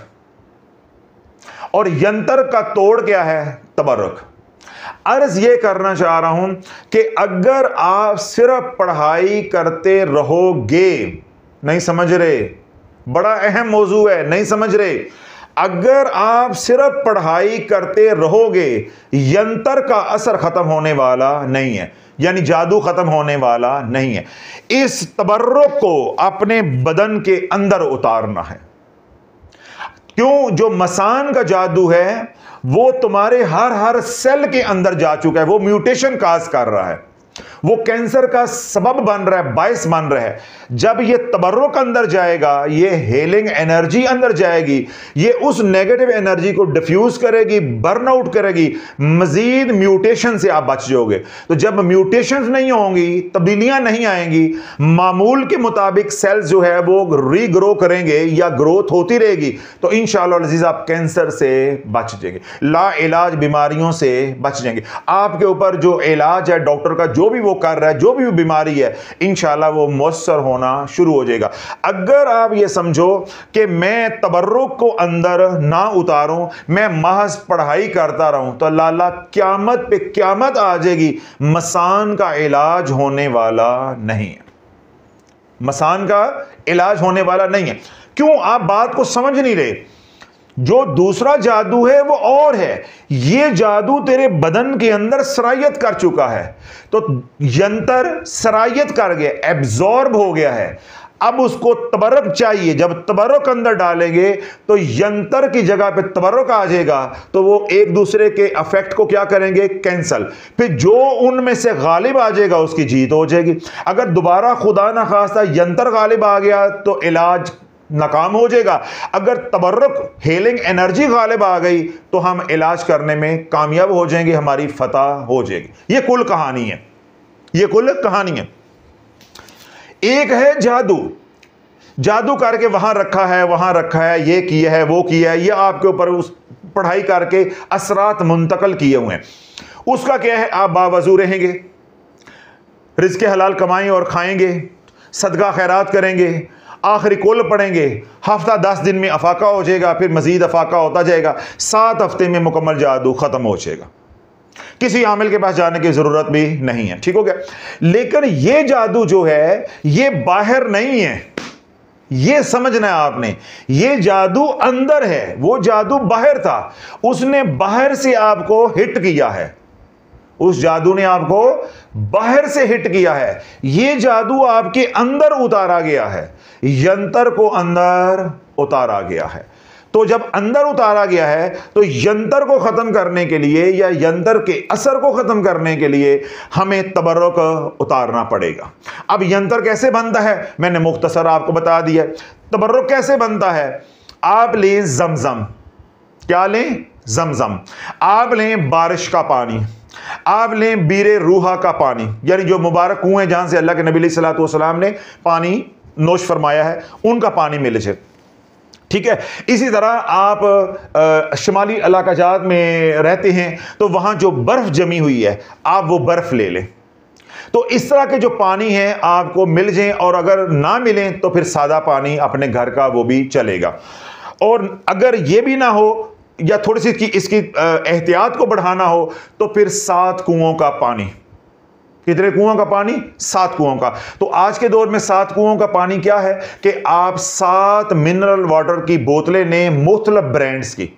और यंत्र का तोड़ क्या है? तबर्रुक। अर्ज ये करना चाह रहा हूं कि अगर आप सिर्फ पढ़ाई करते रहोगे, नहीं समझ रहे, बड़ा अहम मौजू है, नहीं समझ रहे, अगर आप सिर्फ पढ़ाई करते रहोगे यंत्र का असर खत्म होने वाला नहीं है, यानी जादू खत्म होने वाला नहीं है। इस तबर्रुक को अपने बदन के अंदर उतारना है। क्यों? जो मसान का जादू है वो तुम्हारे हर सेल के अंदर जा चुका है, वो म्यूटेशन काज कर रहा है, वो कैंसर का सबब बन रहा है, बायस बन रहा है। जब ये तबर्रुक अंदर जाएगा, ये हीलिंग एनर्जी अंदर जाएगी, ये उस नेगेटिव एनर्जी को डिफ्यूज करेगी, बर्नआउट करेगी, मजीद म्यूटेशन से आप बच जाओगे। तो जब म्यूटेशन नहीं होंगी, तब्दीलियां नहीं आएंगी, मामूल के मुताबिक सेल्स जो है वो रीग्रो करेंगे या ग्रोथ होती रहेगी, तो इंशाअल्लाह अज़ीज़ आप कैंसर से बच जाएंगे, ला इलाज बीमारियों से बच जाएंगे। आपके ऊपर जो इलाज है डॉक्टर का, जो भी वो कर रहा है, जो भी बीमारी है, इंशाअल्लाह वो मुयस्सर होना शुरू हो जाएगा। अगर आप ये समझो कि मैं तबर्रुक को अंदर ना उतारूं, मैं महज पढ़ाई करता रहूं, तो लाला क़यामत पे क़यामत आ जाएगी, मसान का इलाज होने वाला नहीं है, मसान का इलाज होने वाला नहीं है। क्यों? आप बात को समझ नहीं रहे। जो दूसरा जादू है वो और है, ये जादू तेरे बदन के अंदर सरायत कर चुका है। तो यंत्र सरायत कर गया, एब्जॉर्ब हो गया है। अब उसको तबर्रुक चाहिए, जब तबर्रुक अंदर डालेंगे तो यंत्र की जगह पे तबर्रुक आ जाएगा, तो वो एक दूसरे के अफेक्ट को क्या करेंगे, कैंसल। फिर जो उनमें से गालिब आ जाएगा उसकी जीत हो जाएगी। अगर दोबारा खुदा ना खास्ता यंत्र गालिब आ गया तो इलाज नाकाम हो जाएगा। अगर तबर्रुक हीलिंग एनर्जी गालिब आ गई तो हम इलाज करने में कामयाब हो जाएंगे, हमारी फतह हो जाएगी। ये कुल कहानी है, ये कुल कहानी है। एक है जादू, जादू करके वहां रखा है, वहां रखा है, ये किया है, वो किया है, ये आपके ऊपर उस पढ़ाई करके असरात मुंतकल किए हुए हैं। उसका क्या है, आप बावजू रहेंगे, रिज़्क़ हलाल कमाएं और खाएंगे, सदका खैरात करेंगे, आखिरी कुल पढ़ेंगे, हफ्ता 10 दिन में अफाका हो जाएगा, फिर मजीद अफाका होता जाएगा, 7 हफ्ते में मुकम्मल जादू ख़त्म हो जाएगा, किसी आमिल के पास जाने की ज़रूरत भी नहीं है। ठीक हो गया। लेकिन ये जादू जो है ये बाहर नहीं है, ये समझना है आपने, ये जादू अंदर है, वो जादू बाहर था, उसने बाहर से आपको हिट किया है, उस जादू ने आपको बाहर से हिट किया है। ये जादू आपके अंदर उतारा गया है, यंत्र को अंदर उतारा गया है। तो जब अंदर उतारा गया है तो यंत्र को खत्म करने के लिए या यंत्र के असर को खत्म करने के लिए हमें तबर्रुक उतारना पड़ेगा। अब यंत्र कैसे बनता है मैंने मुख्तसर आपको बता दिया। तबर्रुक कैसे बनता है, आप लें जमजम, क्या लें, जमजम। आप लें बारिश का पानी, आप लें बीरे रूहा का पानी, यानी जो मुबारक कुएं जहां से अल्लाह के नबी सल्लल्लाहु अलैहि वसल्लम ने पानी नोश फरमाया है, उनका पानी मिले जाए। ठीक है। इसी तरह आप शुमाली इलाकाजात में रहते हैं तो वहां जो बर्फ जमी हुई है आप वो बर्फ ले लें। तो इस तरह के जो पानी है आपको मिल जाए, और अगर ना मिलें तो फिर सादा पानी अपने घर का वो भी चलेगा। और अगर ये भी ना हो या थोड़ी सी इसकी एहतियात को बढ़ाना हो तो फिर 7 कुओं का पानी। कितने कुओं का पानी, 7 कुओं का। तो आज के दौर में 7 कुओं का पानी क्या है कि आप 7 मिनरल वाटर की बोतलें लें, मुख्तलिफ ब्रांड्स की,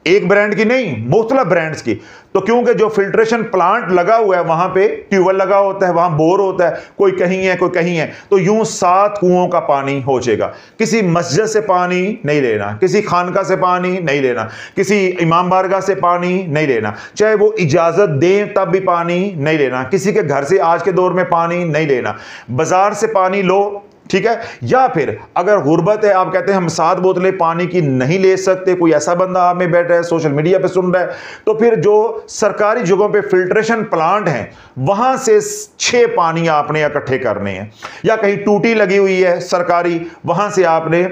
एक ब्रांड की नहीं, मुख्तलिफ ब्रांड्स की। तो क्योंकि जो फिल्ट्रेशन प्लांट लगा हुआ है वहां पे ट्यूबवेल लगा होता है, वहां बोर होता है, कोई कहीं है कोई कहीं है, तो यूं 7 कुओं का पानी हो जाएगा। किसी मस्जिद से पानी नहीं लेना, किसी खानका से पानी नहीं लेना, किसी इमाम बारगाह से पानी नहीं लेना, चाहे वो इजाजत दें तब भी पानी नहीं लेना, किसी के घर से आज के दौर में पानी नहीं लेना, बाजार से पानी लो। ठीक है। या फिर अगर गुर्बत है, आप कहते हैं हम 7 बोतलें पानी की नहीं ले सकते, कोई ऐसा बंदा आप में बैठा है सोशल मीडिया पे सुन रहा है, तो फिर जो सरकारी जगहों पे फिल्ट्रेशन प्लांट हैं वहां से 6 पानी आपने इकट्ठे करने हैं, या कहीं टूटी लगी हुई है सरकारी, वहां से आपने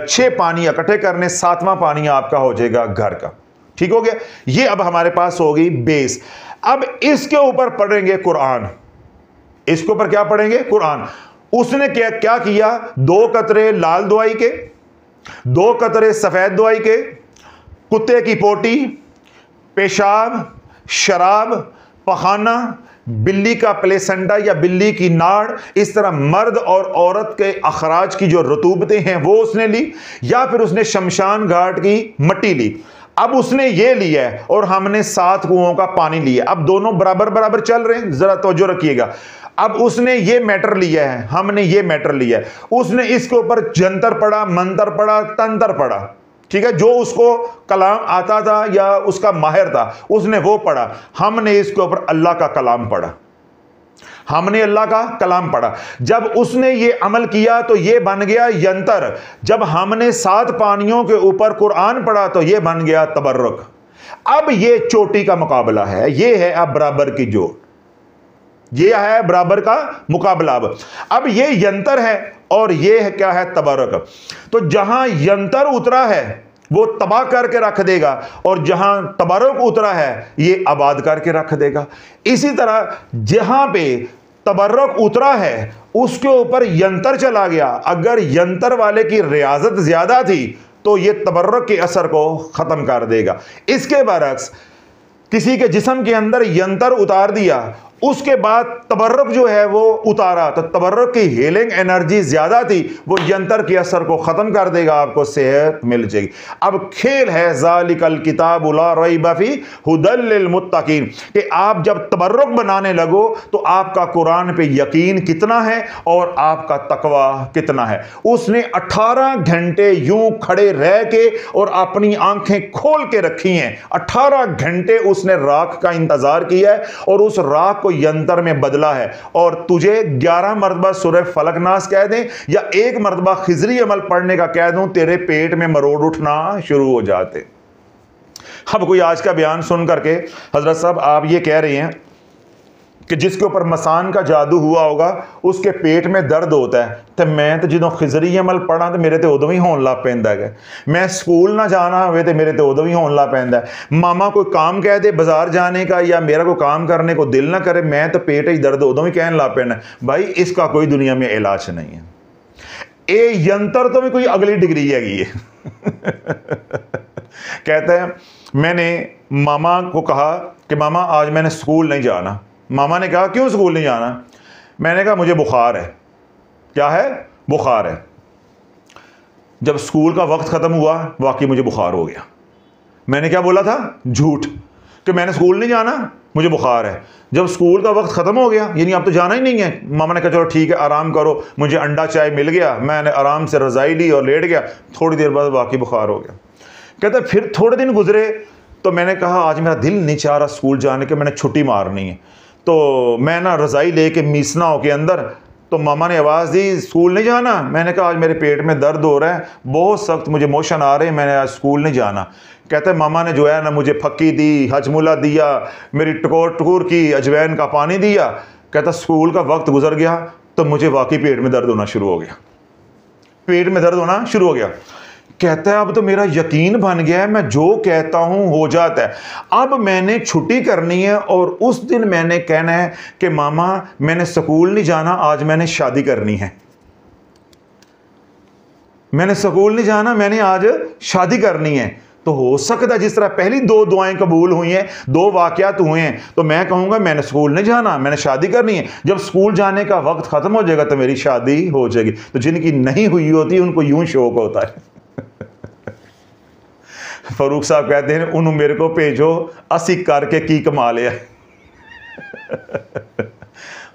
6 पानी इकट्ठे करने, 7वां पानी आपका हो जाएगा घर का। ठीक हो गया। ये अब हमारे पास होगी बेस। अब इसके ऊपर पढ़ेंगे कुरान, इसके ऊपर क्या पढ़ेंगे, कुरान। उसने क्या क्या किया, 2 कतरे लाल दवाई के, 2 कतरे सफेद दवाई के, कुत्ते की पोटी, पेशाब, शराब, पखाना, बिल्ली का प्लेसेंटा या बिल्ली की नाड़, इस तरह मर्द और औरत के अखराज की जो रतूबतें हैं वो उसने ली, या फिर उसने शमशान घाट की मिट्टी ली। अब उसने ये लिया है और हमने 7 कुओं का पानी लिया। अब दोनों बराबर बराबर चल रहे हैं, जरा तवज्जो रखिएगा। अब उसने ये मैटर लिया है, हमने ये मैटर लिया है, उसने इसके ऊपर जंतर पढ़ा, मंतर पढ़ा, तंत्र पढ़ा। ठीक है। जो उसको कलाम आता था या उसका माहिर था उसने वो पढ़ा, हमने इसके ऊपर अल्लाह का कलाम पढ़ा, हमने अल्लाह का कलाम पढ़ा। जब उसने ये अमल किया तो ये बन गया यंत्र। जब हमने 7 पानियों के ऊपर कुरान पढ़ा तो ये बन गया तबर्रुक। अब ये चोटी का मुकाबला है, ये है अब बराबर की जोड़, ये है बराबर का मुकाबला। अब ये यंत्र है और ये है क्या है, तबर्रुक। तो जहां यंत्र उतरा है वो तबाह करके रख देगा, और जहां तबर्रुक उतरा है ये आबाद करके रख देगा। इसी तरह जहां पे तबर्रुक उतरा है उसके ऊपर यंत्र चला गया, अगर यंत्र वाले की रियाजत ज्यादा थी तो ये तबर्रुक के असर को खत्म कर देगा। इसके बरक्स किसी के जिस्म के अंदर यंत्र उतार दिया उसके बाद तबर्रुक जो है वो उतारा, तो तबर्रुक की हीलिंग एनर्जी ज्यादा थी, वो यंत्र के असर को खत्म कर देगा, आपको सेहत मिल जाएगी। अब खेल है ज़ालिकल किताबु ला रैब फीह हुदल लिल मुत्तकीन, कि आप जब तबर्रुक बनाने लगो तो आपका कुरान पे यकीन कितना है और आपका तकवा कितना है। उसने 18 घंटे यूं खड़े रह के और अपनी आंखें खोल के रखी हैं, 18 घंटे उसने राख का इंतजार किया है और उस राख को यंत्र में बदला है। और तुझे 11 मरतबा सूरह फलक नास कह दें या 1 मरतबा खिजरी अमल पढ़ने का कह दूं, तेरे पेट में मरोड़ उठना शुरू हो जाते। अब कोई आज का बयान सुन करके हजरत साहब आप ये कह रहे हैं कि जिसके ऊपर मसान का जादू हुआ होगा उसके पेट में दर्द होता है, तो मैं तो जो खिजरी अमल पढ़ा तो मेरे तो उदों ही होने लग पैंदा है। मैं स्कूल ना जाना हुए तो मेरे तो उदों ही होने लग पैंदा है। मामा कोई काम कह दे बाजार जाने का या मेरा कोई काम करने को दिल ना करे, मैं तो पेट ही दर्द उदों ही कहने लग पैना। भाई इसका कोई दुनिया में इलाज नहीं है। ये यंत्र तो भी कोई अगली डिग्री हैगी है। कहते हैं मैंने मामा को कहा कि मामा आज मैंने स्कूल नहीं जाना। मामा ने कहा क्यों स्कूल नहीं जाना? मैंने कहा मुझे बुखार है। क्या है? बुखार है। जब स्कूल का वक्त ख़त्म हुआ वाकई मुझे बुखार हो गया। मैंने क्या बोला था? झूठ, कि मैंने स्कूल नहीं जाना, मुझे बुखार है। जब स्कूल का वक्त ख़त्म हो गया, यानी अब तो जाना ही नहीं है, मामा ने कहा चलो ठीक है आराम करो। मुझे अंडा चाय मिल गया, मैंने आराम से रज़ाई ली और लेट गया। थोड़ी देर बाद वाकई बुखार हो गया। कहते फिर थोड़े दिन गुजरे तो मैंने कहा आज मेरा दिल नहीं चाह रहा स्कूल जाने के, मैंने छुट्टी मारनी है। तो मैं ना रज़ाई लेके मीसना हो के अंदर, तो मामा ने आवाज़ दी स्कूल नहीं जाना। मैंने कहा आज मेरे पेट में दर्द हो रहा है, बहुत सख्त मुझे मोशन आ रहे हैं, मैंने आज स्कूल नहीं जाना। कहते हैं मामा ने जो है ना मुझे फक्की दी, हजमुला दिया, मेरी टकोर टकोर की, अजवैन का पानी दिया। कहता स्कूल का वक्त गुजर गया तो मुझे वाकई पेट में दर्द होना शुरू हो गया, पेट में दर्द होना शुरू हो गया। कहता है अब तो मेरा यकीन बन गया है, मैं जो कहता हूं हो जाता है। अब मैंने छुट्टी करनी है और उस दिन मैंने कहना है कि मामा मैंने स्कूल नहीं जाना, आज मैंने शादी करनी है। मैंने स्कूल नहीं जाना, मैंने आज शादी करनी है। तो हो सकता है जिस तरह पहली 2 दुआएं कबूल हुई हैं, 2 वाकयात हुए हैं, तो मैं कहूंगा मैंने स्कूल नहीं जाना, मैंने शादी करनी है। जब स्कूल जाने का वक्त खत्म हो जाएगा तो मेरी शादी हो जाएगी। तो जिनकी नहीं हुई होती उनको यूं शौक होता है। फरूक साहब कहते हैं उन्होंने मेरे को भेजो, असी करके की कमा लिया।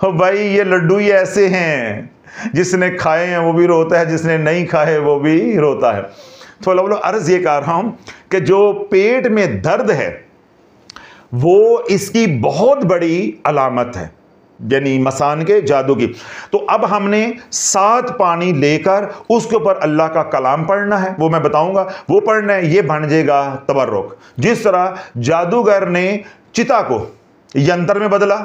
हो भाई ये लड्डू ही ऐसे हैं, जिसने खाए हैं वो भी रोता है, जिसने नहीं खाए वो भी रोता है। तो लोग अर्ज ये कर रहा हूं कि जो पेट में दर्द है वो इसकी बहुत बड़ी अलामत है, यानी मसान के जादू की। तो अब हमने 7 पानी लेकर उसके ऊपर अल्लाह का कलाम पढ़ना है, वो मैं बताऊंगा, वो पढ़ना है। ये बन जाएगा तबर्रुक। जिस तरह जादूगर ने चिता को यंत्र में बदला,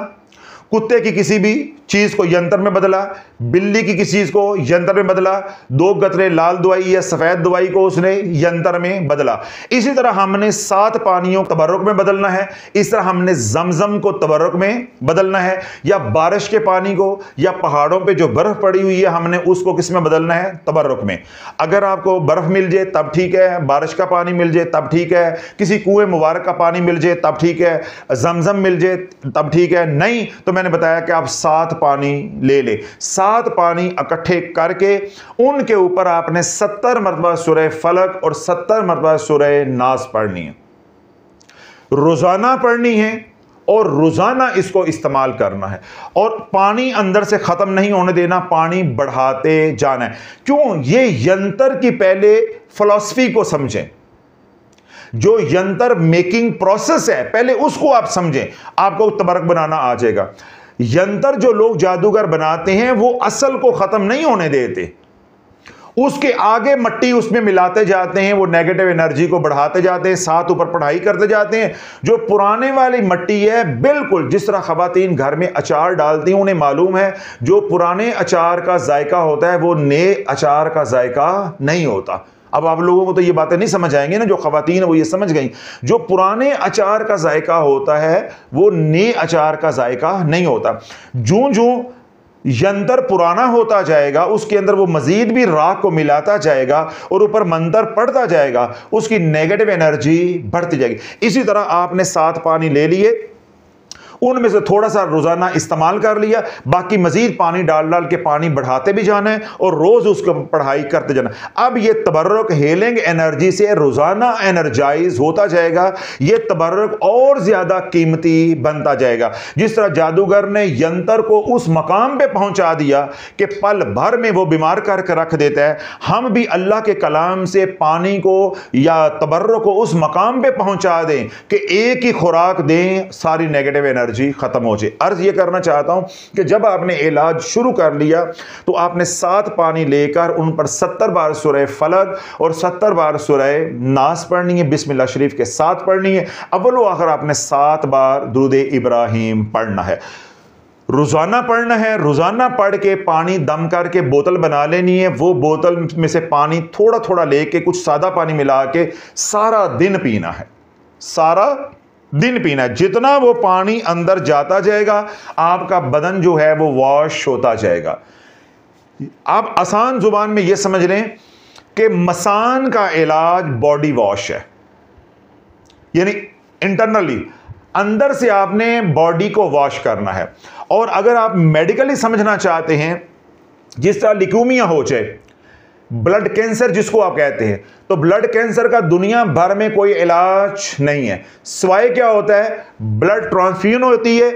कुत्ते की किसी भी चीज को यंत्र में बदला, बिल्ली की किसी चीज को यंत्र में बदला, 2 गतरे लाल दवाई या सफेद दवाई को उसने यंत्र में बदला। इसी तरह हमने 7 पानियों को तबर्रुक में बदलना है। इस तरह हमने जमजम को तबर्रुक में बदलना है, या बारिश के पानी को, या पहाड़ों पे जो बर्फ पड़ी हुई है हमने उसको किस में बदलना है? तबर्रुक में। अगर आपको बर्फ मिल जाए तब ठीक है, बारिश का पानी मिल जाए तब ठीक है, किसी कुएं मुबारक का पानी मिल जाए तब ठीक है, जमजम मिल जाए तब ठीक है। नहीं तो मैंने बताया कि आप 7 पानी ले ले। 7 पानी इकट्ठे करके उनके ऊपर आपने 70 मरतबा सूरह फलक और 70 मरतबा सूरह नास पढ़नी है, रोजाना पढ़नी है और रोजाना इसको इस्तेमाल करना है। और पानी अंदर से खत्म नहीं होने देना, पानी बढ़ाते जाना है। क्यों? ये यंत्र की पहले फिलॉसफी को समझें, जो यंत्र मेकिंग प्रोसेस है पहले उसको आप समझें, आपको तबर्रुक बनाना आ जाएगा। यंत्र जो लोग जादूगर बनाते हैं वो असल को खत्म नहीं होने देते, उसके आगे मट्टी उसमें मिलाते जाते हैं, वो नेगेटिव एनर्जी को बढ़ाते जाते हैं, साथ ऊपर पढ़ाई करते जाते हैं। जो पुराने वाली मट्टी है, बिल्कुल जिस तरह खवातीन घर में अचार डालती हैं, उन्हें मालूम है जो पुराने अचार का जायका होता है वो नए अचार का जायका नहीं होता। अब आप लोगों को तो ये बातें नहीं समझ आएंगी ना, जो खवातीन है वो ये समझ गई, जो पुराने अचार का जायका होता है वो नए अचार का जायका नहीं होता। जो जो यंत्र पुराना होता जाएगा उसके अंदर वो मजीद भी राख को मिलाता जाएगा और ऊपर मंत्र पढ़ता जाएगा, उसकी नेगेटिव एनर्जी बढ़ती जाएगी। इसी तरह आपने 7 पानी ले लिए, उनमें से थोड़ा सा रोजाना इस्तेमाल कर लिया, बाकी मजीद पानी डाल डाल के पानी बढ़ाते भी जाना है और रोज उसको पढ़ाई करते जाना। अब ये तबर्रुक हीलिंग एनर्जी से रोजाना एनर्जाइज होता जाएगा, ये तबर्रुक और ज्यादा कीमती बनता जाएगा। जिस तरह जादूगर ने यंत्र को उस मकाम पे पहुंचा दिया कि पल भर में वो बीमार करके रख देता है, हम भी अल्लाह के कलाम से पानी को या तबर्रुक को उस मकाम पे पहुंचा दें कि एक ही खुराक दें, सारी नेगेटिव एनर्जी खत्म हो जाए। अर्ज ये करना चाहता हूं कि जब आपने इलाज शुरू कर लिया तो आपने 7 पानी लेकर उन पर 70 बार सूरह फलक और 70 बार सूरह नास पढ़नी है, बिस्मिल्लाह शरीफ के साथ पढ़नी है। अव्वल व आखिर आपने 7 बार दुरूद इब्राहिम पढ़ना है, रोजाना पढ़ना है। रोजाना पढ़ के पानी दम करके बोतल बना लेनी है, वो बोतल में से पानी थोड़ा थोड़ा लेके कुछ सादा पानी मिला के सारा दिन पीना है, सारा दिन पीना है। जितना वो पानी अंदर जाता जाएगा आपका बदन जो है वो वॉश होता जाएगा। आप आसान जुबान में ये समझ लें कि मसान का इलाज बॉडी वॉश है, यानी इंटरनली अंदर से आपने बॉडी को वॉश करना है। और अगर आप मेडिकली समझना चाहते हैं, जिस तरह ल्यूकेमिया हो जाए, ब्लड कैंसर जिसको आप कहते हैं, तो ब्लड कैंसर का दुनिया भर में कोई इलाज नहीं है, सिवाय क्या होता है, ब्लड ट्रांसफ्यूजन होती है,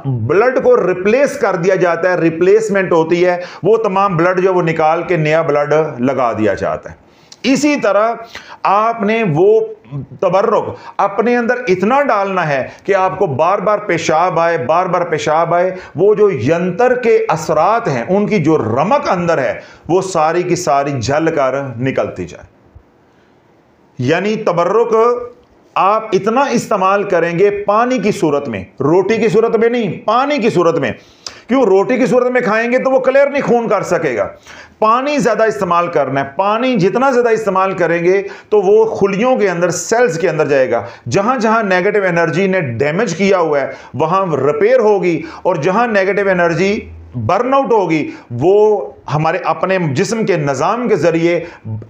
ब्लड को रिप्लेस कर दिया जाता है, रिप्लेसमेंट होती है, वो तमाम ब्लड जो वो निकाल के नया ब्लड लगा दिया जाता है। इसी तरह आपने वो तबर्रुक अपने अंदर इतना डालना है कि आपको बार बार पेशाब आए, बार बार पेशाब आए, वो जो यंत्र के असरात हैं, उनकी जो रमक अंदर है, वो सारी की सारी झल कर निकलती जाए। यानी तबर्रुक आप इतना इस्तेमाल करेंगे पानी की सूरत में, रोटी की सूरत में नहीं, पानी की सूरत में। क्यों? रोटी की सूरत में खाएंगे तो वो क्लियर नहीं खून कर सकेगा। पानी ज्यादा इस्तेमाल करना है, पानी जितना ज्यादा इस्तेमाल करेंगे तो वो खुलियों के अंदर, सेल्स के अंदर जाएगा। जहां जहां नेगेटिव एनर्जी ने डैमेज किया हुआ है वहां रिपेयर होगी, और जहां नेगेटिव एनर्जी बर्नआउट होगी वो हमारे अपने जिस्म के निज़ाम के जरिए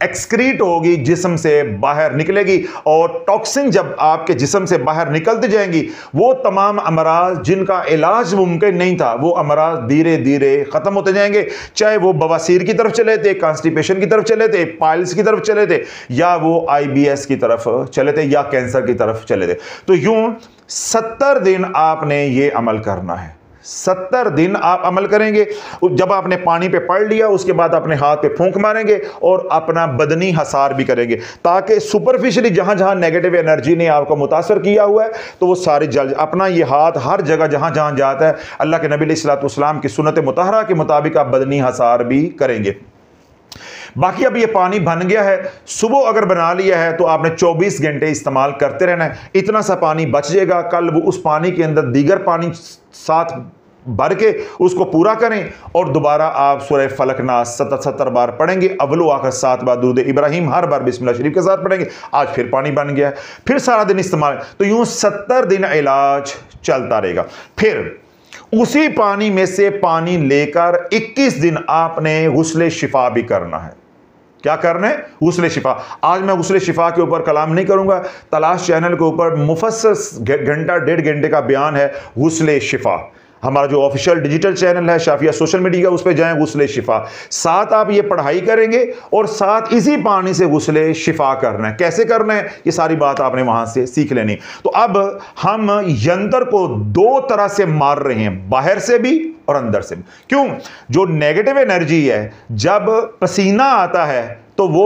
एक्सक्रीट होगी, जिस्म से बाहर निकलेगी, और टॉक्सिन जब आपके जिस्म से बाहर निकलती जाएंगी, वो तमाम अमराज जिनका इलाज मुमकिन नहीं था, वो अमराज धीरे धीरे खत्म होते जाएंगे। चाहे वो बवासीर की तरफ चले थे, कॉन्स्टिपेशन की तरफ चले थे, पाइल्स की तरफ चले थे, या वो IBS की तरफ चले थे, या कैंसर की तरफ चले थे। तो यूं 70 दिन आपने ये अमल करना है, 70 दिन आप अमल करेंगे। जब आपने पानी पे पढ़ लिया उसके बाद अपने हाथ पे फूंक मारेंगे और अपना बदनी हसार भी करेंगे, ताकि सुपरफिशियली जहां जहां नेगेटिव एनर्जी ने आपको मुतासर किया हुआ है तो वो सारी जल, अपना ये हाथ हर जगह जहां जहां जाता है, अल्लाह के नबी अलैहिस्सलातु वस्सलाम की सुन्नत मुतहरा के मुताबिक आप बदनी हसार भी करेंगे। बाकी अब ये पानी बन गया है, सुबह अगर बना लिया है तो आपने 24 घंटे इस्तेमाल करते रहना है। इतना सा पानी बच जाएगा, कल वो उस पानी के अंदर दीगर पानी साथ भर के उसको पूरा करें, और दोबारा आप सूरह फलक नास 70 बार पढ़ेंगे। अव्वल आखिर 7 बार दुरूद इब्राहिम हर बार बिस्मिल्लाह शरीफ के साथ पढ़ेंगे। आज फिर पानी बन गया, फिर सारा दिन इस्तेमाल, तो यूं 70 दिन इलाज चलता रहेगा। फिर उसी पानी में से पानी लेकर 21 दिन आपने गुस्ले शिफा भी करना है। क्या करना है? गुस्ले शिफा। आज मैं गुस्ले शिफा के ऊपर कलाम नहीं करूंगा, तलाश चैनल के ऊपर मुफस्सल घंटा 1.5 घंटे का बयान है गुस्ले शिफा। हमारा जो ऑफिशियल डिजिटल चैनल है शाफिया सोशल मीडिया, उस पर जाएं, गुस्ले शिफा। साथ आप ये पढ़ाई करेंगे और साथ इसी पानी से गुस्ले शिफा करना है। कैसे करना है ये सारी बात आपने वहां से सीख लेनी। तो अब हम यंत्र को 2 तरह से मार रहे हैं, बाहर से भी और अंदर से भी। क्यों? जो नेगेटिव एनर्जी है, जब पसीना आता है तो वो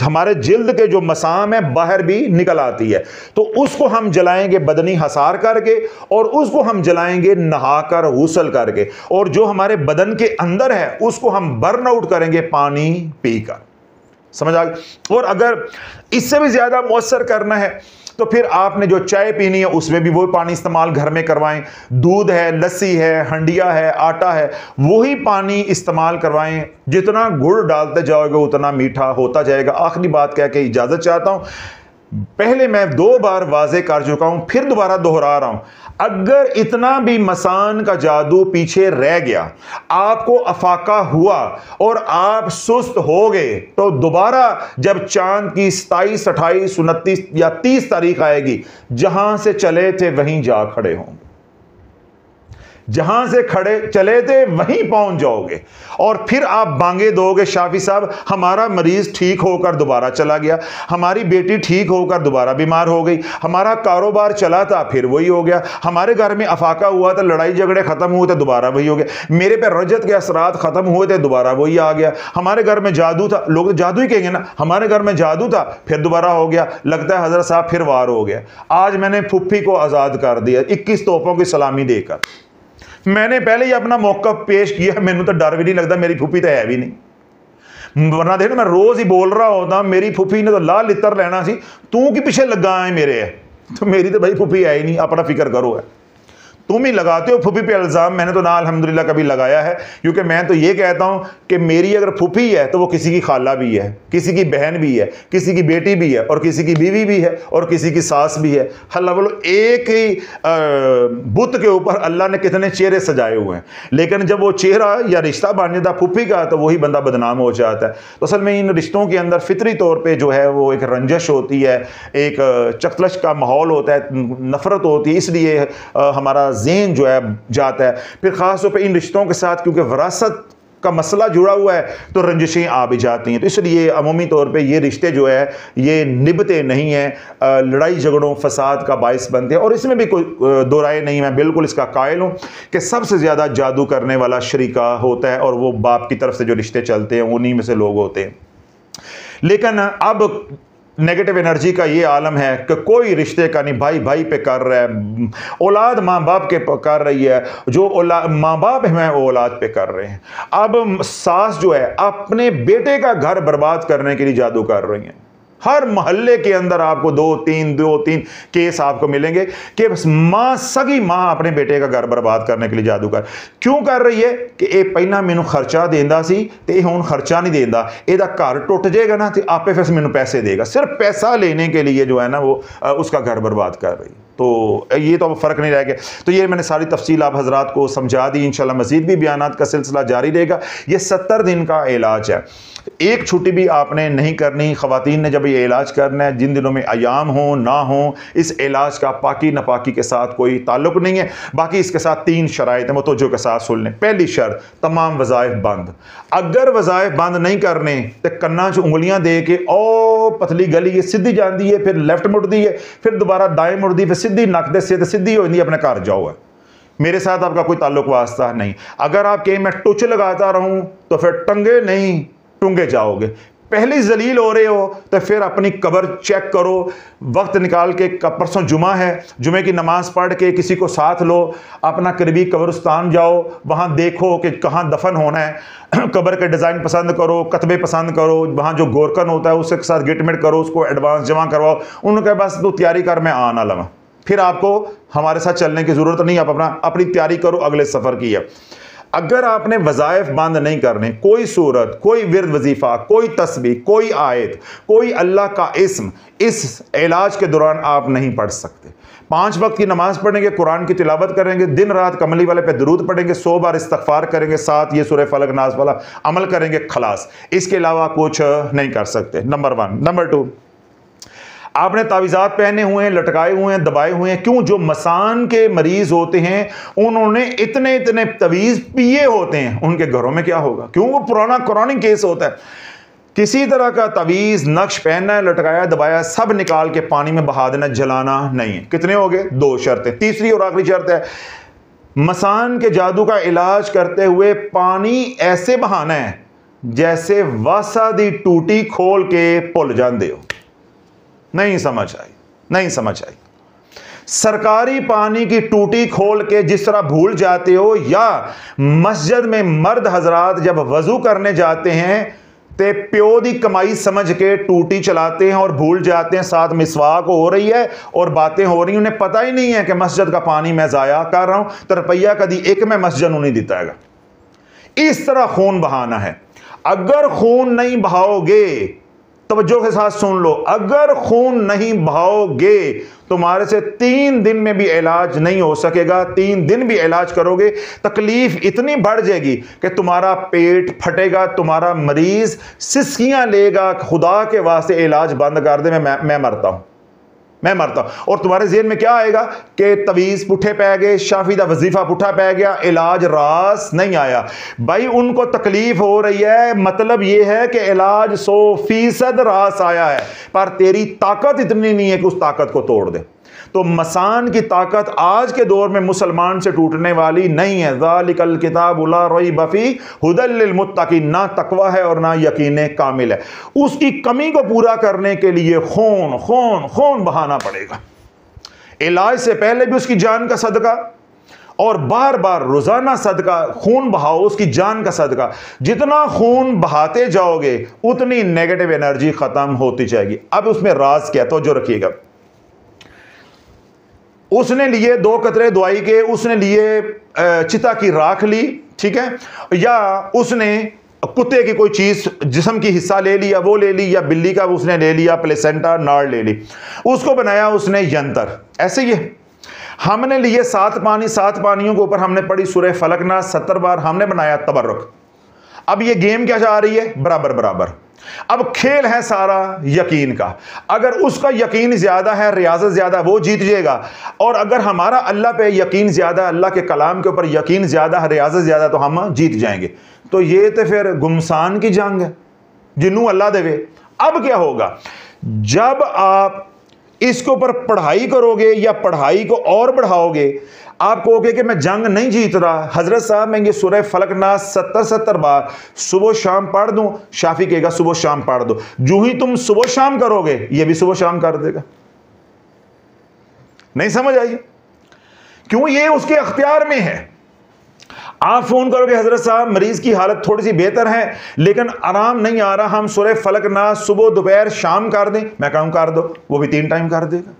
हमारे जिल्द के जो मसाम है बाहर भी निकल आती है, तो उसको हम जलाएंगे बदनी हसार करके, और उसको हम जलाएंगे नहाकर गुस्ल करके, और जो हमारे बदन के अंदर है उसको हम बर्न आउट करेंगे पानी पीकर। समझ आ गई? और अगर इससे भी ज्यादा मौसर करना है तो फिर आपने जो चाय पीनी है उसमें भी वो पानी इस्तेमाल घर में करवाएं। दूध है, लस्सी है, हंडिया है, आटा है, वही पानी इस्तेमाल करवाएं। जितना गुड़ डालते जाओगे उतना मीठा होता जाएगा। आखिरी बात कह के इजाजत चाहता हूं, पहले मैं 2 बार वाजे कर चुका हूं, फिर दोबारा दोहरा रहा हूं। अगर इतना भी मसान का जादू पीछे रह गया, आपको अफाका हुआ और आप सुस्त हो गए, तो दोबारा जब चांद की 27, 28, 29 या 30 तारीख आएगी, जहां से चले थे वहीं जा खड़े होंगे। जहां से खड़े चले थे वहीं पहुंच जाओगे। और फिर आप बांगे दोगे, शाफी साहब हमारा मरीज ठीक होकर दोबारा चला गया, हमारी बेटी ठीक होकर दोबारा बीमार हो गई, हमारा कारोबार चला था फिर वही हो गया, हमारे घर में अफाका हुआ था, लड़ाई झगड़े खत्म हुए थे दोबारा वही हो गया, मेरे पे रजत के असरात खत्म हुए थे दोबारा वही आ गया, हमारे घर में जादू था, लोग तो जादू ही कहेंगे ना, हमारे घर में जादू था फिर दोबारा हो गया, लगता है हजरत साहब फिर वार हो गया। आज मैंने फुफ्फी को आजाद कर दिया 21 तोपों की सलामी देकर। मैंने पहले ही अपना मौक़िफ़ पेश किया, मैंने तो डर भी नहीं लगता, मेरी फुफ्फी तो है भी नहीं, वरना देखो मैं रोज ही बोल रहा होता मेरी फुफ्फी ने तो ला लितर लेना सी, तू कि पीछे लगा है मेरे, तो मेरी तो भाई फुफ्फी है ही नहीं, अपना फिक्र करो है। तुम ही लगाते हो फुफी पे इल्ज़ाम, मैंने तो ना अल्हम्दुलिल्लाह कभी लगाया है, क्योंकि मैं तो ये कहता हूँ कि मेरी अगर फुफी है तो वो किसी की खाला भी है, किसी की बहन भी है, किसी की बेटी भी है, और किसी की बीवी भी है, और किसी की सास भी है। अल्लाह बोलो एक ही बुत के ऊपर अल्लाह ने कितने चेहरे सजाए हुए हैं, लेकिन जब वो चेहरा या रिश्ता बन जाता फुफी का तो वही बंदा बदनाम हो जाता है। तो असल में इन रिश्तों के अंदर फितरी तौर पर जो है वो एक रंजश होती है, एक चकलश का माहौल होता है, नफरत होती है, इसलिए हमारा ज़हन जो है जाता है। फिर ख़ास तौर पे इन रिश्तों के साथ क्योंकि विरासत का मसला जुड़ा हुआ है तो रंजिशें आ भी जाती हैं। तो इसलिए अमूमी तौर पे ये रिश्ते जो है ये निभते नहीं हैं, लड़ाई झगड़ों फसाद का बायस बनते हैं। और इसमें भी कोई दो राय नहीं, मैं बिल्कुल इसका कायल हूँ कि सबसे ज़्यादा जादू करने वाला शरीका होता है, और वो बाप की तरफ से जो रिश्ते चलते हैं उन्हीं में से लोग होते हैं। लेकिन अब नेगेटिव एनर्जी का ये आलम है कि कोई रिश्ते का नहीं, भाई भाई पे कर रहा है, औलाद माँ बाप के कर रही है, जो औलाद माँ बाप हैं वो औलाद पे कर रहे हैं। अब सास जो है अपने बेटे का घर बर्बाद करने के लिए जादू कर रही हैं। हर मोहल्ले के अंदर आपको दो तीन केस आपको मिलेंगे कि माँ सगी माँ अपने बेटे का घर बर्बाद करने के लिए जादू कर क्यों कर रही है कि ये पहला मैनू खर्चा देंदा सी ते ये हुण खर्चा नहीं देंदा, एदा घर टुट जाएगा ना तो आपे फिर मैनू पैसे देगा, सिर्फ पैसा लेने के लिए जो है ना वो उसका घर बर्बाद कर रही। तो ये तो अब फ़र्क नहीं रह गया। तो ये मैंने सारी तफसील आप हजरात को समझा दी, इंशाल्लाह मज़ीद भी बयानात का सिलसिला जारी रहेगा। ये 70 दिन का इलाज है, एक छुट्टी भी आपने नहीं करनी। ख़वातीन ने जब ये इलाज करना है, जिन दिनों में अयाम हो ना हो, इस इलाज का पाकी नापाकी के साथ कोई ताल्लुक नहीं है। बाकी इसके साथ 3 शराइत हैं, मुतवज्जो के साथ सुन लें। पहली शर्त, तमाम वज़ाइफ बंद। अगर वज़ाइफ बंद नहीं करने तो कन्ना च उंगलियां दे के ओ पतली गली है सीधी जाती है, फिर लेफ्ट मुड़ती है, फिर दोबारा दाएं मुड़ती, फिर सीधी नक दे सिर सीधी हो जाती है, अपने घर जाओ है। मेरे साथ आपका कोई ताल्लुक वास्ता नहीं। अगर आप कहें मैं टुच लगाता रहूं तो फिर टंगे नहीं टूंगे जाओगे। पहले जलील हो रहे हो तो फिर अपनी कब्र चेक करो, वक्त निकाल के। परसों जुमा है, जुमे की नमाज पढ़ के किसी को साथ लो, अपना करीबी कब्रिस्तान जाओ, वहाँ देखो कि कहाँ दफन होना है, कब्र के डिज़ाइन पसंद करो, कतबे पसंद करो, वहाँ जो गोरकन होता है उसके साथ गेटमेंट करो, उसको एडवांस जमा करवाओ। उनके पास तो तैयारी कर, मैं आना लगा, फिर आपको हमारे साथ चलने की ज़रूरत नहीं, आप अपनी तैयारी करो अगले सफ़र की है। अगर आपने वज़ाइफ बंद नहीं करने, कोई सूरत, कोई विर्द वजीफ़ा, कोई तस्बीह, कोई आयत, कोई अल्लाह का इस्म इस इलाज के दौरान आप नहीं पढ़ सकते। 5 वक्त की नमाज पढ़ेंगे, कुरान की तिलावत करेंगे, दिन रात कमली वाले पे दरूद पढ़ेंगे, 100 बार इस्तग़फ़ार करेंगे, साथ ये सूरह फलक नास वाला अमल करेंगे, खलास। इसके अलावा कुछ नहीं कर सकते। नंबर 1। नंबर 2, आपने तावीज़ात पहने हुए हैं, लटकाए हुए हैं, दबाए हुए हैं। क्यों? जो मसान के मरीज होते हैं उन्होंने इतने इतने तवीज़ पिए होते हैं, उनके घरों में क्या होगा? क्यों? वो पुराना कुरानी केस होता है। किसी तरह का तवीज़ नक्श पहनना है, लटकाया दबाया, सब निकाल के पानी में बहा देना, जलाना नहीं है। कितने हो गए? 2 शर्तें। तीसरी और आखिरी शर्त है, मसान के जादू का इलाज करते हुए पानी ऐसे बहाना है जैसे वासा दी टूटी खोल के भुल जाते हो। नहीं समझ आई? नहीं समझ आई? सरकारी पानी की टूटी खोल के जिस तरह भूल जाते हो, या मस्जिद में मर्द हजरात जब वजू करने जाते हैं ते प्यो दी कमाई समझ के टूटी चलाते हैं और भूल जाते हैं, साथ मिसवाक हो रही है और बातें हो रही हैं, उन्हें पता ही नहीं है कि मस्जिद का पानी मैं ज़ाया कर रहा हूं, तो रुपया कभी एक में मस्जिद नहीं देता है। इस तरह खून बहाना है। अगर खून नहीं बहाओगे, तवज्जो के साथ सुन लो, अगर खून नहीं बहाओगे तुम्हारे से 3 दिन में भी इलाज नहीं हो सकेगा। 3 दिन भी इलाज करोगे तकलीफ इतनी बढ़ जाएगी कि तुम्हारा पेट फटेगा, तुम्हारा मरीज सिसकियां लेगा, खुदा के वास्ते इलाज बंद कर दे, मैं मरता हूं। मैं मरता हूं। और तुम्हारे ज़हन में क्या आएगा कि तवीज़ पुठे पै गए, शाफी दा वजीफा पुठा पै गया, इलाज रास नहीं आया। भाई उनको तकलीफ हो रही है, मतलब ये है कि इलाज 100% रास आया है, पर तेरी ताकत इतनी नहीं है कि उस ताकत को तोड़ दे। तो मसान की ताकत आज के दौर में मुसलमान से टूटने वाली नहीं है। ज़ालिकल किताबु ला रैब फीह हुदल लिल मुत्तकीन, ना तकवा है और ना यकीन कामिल है। उसकी कमी को पूरा करने के लिए खून खून खून बहाना पड़ेगा। इलाज से पहले भी उसकी जान का सदका, और बार बार रोजाना सदका, खून बहाओ उसकी जान का सदका। जितना खून बहाते जाओगे उतनी नेगेटिव एनर्जी खत्म होती जाएगी। अब उसमें राज क्या, तो जो रखिएगा, उसने लिए 2 कतरे दवाई के, उसने लिए चिता की राख ली, ठीक है, या उसने कुत्ते की कोई चीज जिस्म की हिस्सा ले लिया, वो ले ली, या बिल्ली का उसने ले लिया प्लेसेंटा, नाड़ ले ली, उसको बनाया उसने यंत्र। ऐसे ही हमने लिए 7 पानी, 7 पानियों के ऊपर हमने पढ़ी सूरह फलकनास 70 बार, हमने बनाया तबर्रुक। अब ये गेम क्या जा रही है, बराबर बराबर। अब खेल है सारा यकीन का। अगर उसका यकीन ज्यादा है, रियाजत ज्यादा, वो जीत जाएगा। और अगर हमारा अल्लाह पे यकीन ज्यादा, अल्लाह के कलाम के ऊपर यकीन ज्यादा है, रियाजत ज्यादा, तो हम जीत जाएंगे। तो ये तो फिर गुमसान की जंग है, जिन्नू अल्लाह देवे। अब क्या होगा, जब आप इसके ऊपर पढ़ाई करोगे या पढ़ाई को और बढ़ाओगे, आप कहोगे कि मैं जंग नहीं जीत रहा। हजरत साहब मैं ये सूरह फलकनास 70 बार सुबह शाम पढ़ दूं, शाफी कहेगा सुबह शाम पढ़ दो। जो ही तुम सुबह शाम करोगे ये भी सुबह शाम कर देगा। नहीं समझ आई? क्यों? ये उसके अख्तियार में है। आप फोन करोगे हजरत साहब मरीज की हालत थोड़ी सी बेहतर है लेकिन आराम नहीं आ रहा, हम सूरह फलकनास सुबह दोपहर शाम कर दें, मैं कहूं कर दो, वो भी 3 टाइम कर देगा।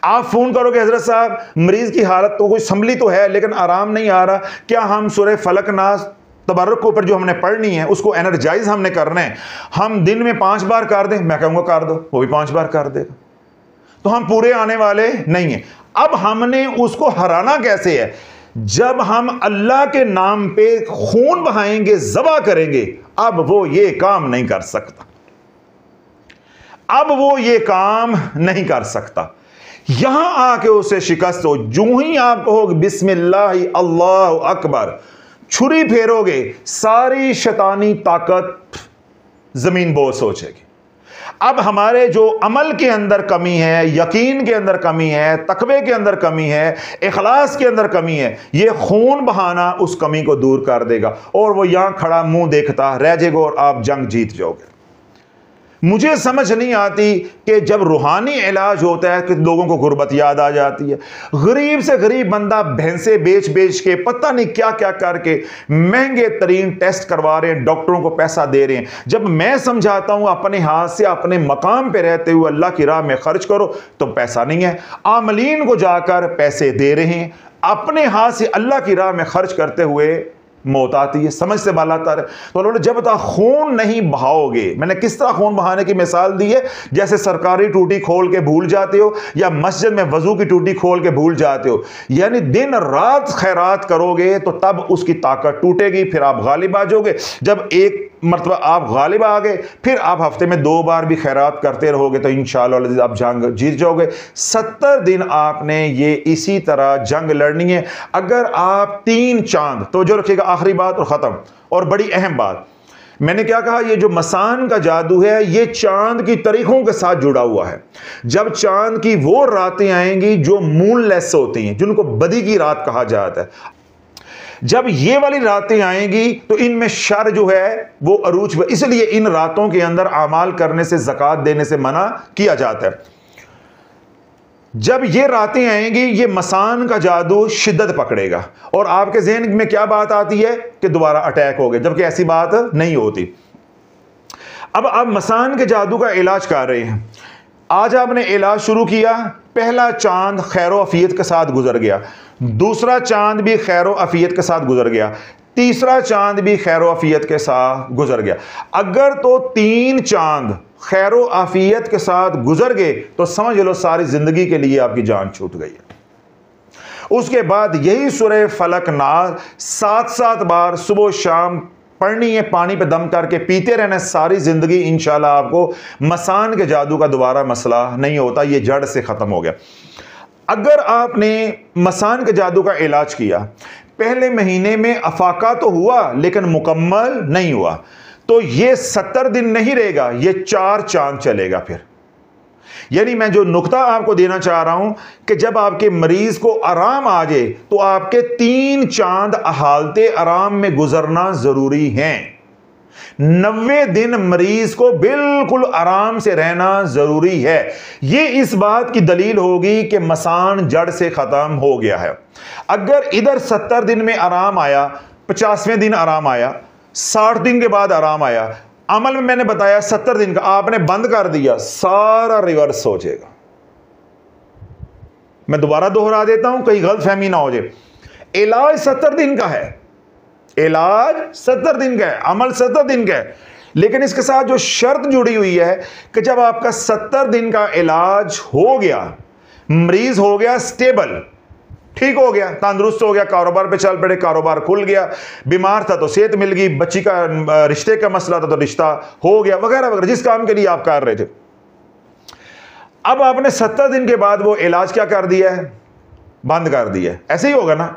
आप फोन करोगे हजरत साहब मरीज की हालत तो कोई संभली तो है लेकिन आराम नहीं आ रहा, क्या हम सूरह फलकनास तबर्रुक के ऊपर जो हमने पढ़नी है उसको एनर्जाइज हमने करना है, हम दिन में 5 बार कर दें, मैं कहूंगा कर दो, वो भी 5 बार कर देगा। तो हम पूरे आने वाले नहीं है। अब हमने उसको हराना कैसे है? जब हम अल्लाह के नाम पे खून बहाएंगे, ज़बा करेंगे, अब वो ये काम नहीं कर सकता। अब वो ये काम नहीं कर सकता। यहां आके उसे शिकस्त हो। जो ही आप कहोगे बिस्मिल्लाह अल्लाहु अकबर, छुरी फेरोगे, सारी शैतानी ताकत जमीन बोस हो जाएगी। अब हमारे जो अमल के अंदर कमी है, यकीन के अंदर कमी है, तकवे के अंदर कमी है, इखलास के अंदर कमी है, ये खून बहाना उस कमी को दूर कर देगा और वो यहां खड़ा मुंह देखता रह जाएगा और आप जंग जीत जाओगे। मुझे समझ नहीं आती कि जब रूहानी इलाज होता है कि लोगों को गुर्बत याद आ जाती है। गरीब से गरीब बंदा भैंसे बेच बेच के पता नहीं क्या क्या करके महंगे तरीन टेस्ट करवा रहे हैं, डॉक्टरों को पैसा दे रहे हैं। जब मैं समझाता हूं अपने हाथ से अपने मकाम पे रहते हुए अल्लाह की राह में खर्च करो, तो पैसा नहीं है। आमलीन को जाकर पैसे दे रहे हैं, अपने हाथ से अल्लाह की राह में खर्च करते हुए मौत आती है, समझ से बालातर है। तो उन्होंने जब तक खून नहीं बहाओगे, मैंने किस तरह खून बहाने की मिसाल दी है, जैसे सरकारी टूटी खोल के भूल जाते हो या मस्जिद में वजू की टूटी खोल के भूल जाते हो, यानी दिन रात खैरात करोगे तो तब उसकी ताकत टूटेगी, फिर आप गालिब आ जाओगे। जब एक मरतबा आप गालिब आ गए, फिर आप हफ्ते में 2 बार भी खैरात करते रहोगे तो इंशाअल्लाह आप जंग जीत जाओगे। 70 दिन आपने ये इसी तरह जंग लड़नी है। अगर आप 3 चांद, तो जो रखिएगा आखिरी बात और ख़त्म, और बड़ी अहम बात, मैंने क्या कहा, ये जो मसान का जादू है ये चांद की तारीखों के साथ जुड़ा हुआ है। जब चांद की वो रातें आएंगी जो मूनलेस होती हैं, जिनको बदी की रात कहा जाता है, जब ये वाली रातें आएंगी तो इनमें शर जो है वो अरूज पर, इसलिए इन रातों के अंदर आमाल करने से, ज़कात देने से मना किया जाता है। जब ये रातें आएंगी ये मसान का जादू शिद्दत पकड़ेगा और आपके ज़हन में क्या बात आती है कि दोबारा अटैक हो गए, जबकि ऐसी बात नहीं होती। अब आप मसान के जादू का इलाज कर रहे हैं। आज आपने इलाज शुरू किया, पहला चांद खैर अफियत के साथ गुजर गया, दूसरा चांद भी खैर अफियत के साथ गुजर गया, तीसरा चांद भी खैर अफियत के साथ गुजर गया। अगर तो 3 चांद खैर आफियत के साथ गुजर गए तो समझ लो सारी जिंदगी के लिए आपकी जान छूट गई है। उसके बाद यही सूरह फलकनास 7-7 बार सुबह शाम पढ़नी है, पानी पे दम करके पीते रहना सारी ज़िंदगी, इंशाल्लाह आपको मसान के जादू का दोबारा मसला नहीं होता, ये जड़ से ख़त्म हो गया। अगर आपने मसान के जादू का इलाज किया, पहले महीने में अफाका तो हुआ लेकिन मुकम्मल नहीं हुआ, तो ये 70 दिन नहीं रहेगा, ये 4 चांद चलेगा फिर। यानी मैं जो नुक्ता आपको देना चाह रहा हूं कि जब आपके मरीज को आराम आ जाए तो आपके 3 चांद हालते आराम में गुजरना जरूरी हैं। 90 दिन मरीज को बिल्कुल आराम से रहना जरूरी है। यह इस बात की दलील होगी कि मसान जड़ से खत्म हो गया है। अगर इधर 70 दिन में आराम आया, 50वें दिन आराम आया, 60 दिन के बाद आराम आया, अमल में मैंने बताया 70 दिन का आपने बंद कर दिया, सारा रिवर्स हो जाएगा। मैं दोबारा दोहरा देता हूं, कहीं गलतफहमी ना हो जाए। इलाज 70 दिन का है, इलाज 70 दिन का है, अमल 70 दिन का है, लेकिन इसके साथ जो शर्त जुड़ी हुई है कि जब आपका 70 दिन का इलाज हो गया, मरीज हो गया स्टेबल, ठीक हो गया, तंदुरुस्त हो गया, कारोबार पे चल पड़े, कारोबार खुल गया, बीमार था तो सेहत मिल गई, बच्ची का रिश्ते का मसला था तो रिश्ता हो गया, वगैरह वगैरह, जिस काम के लिए आप कर रहे थे। अब आपने 70 दिन के बाद वो इलाज क्या कर दिया है, बंद कर दिया है। ऐसे ही होगा ना,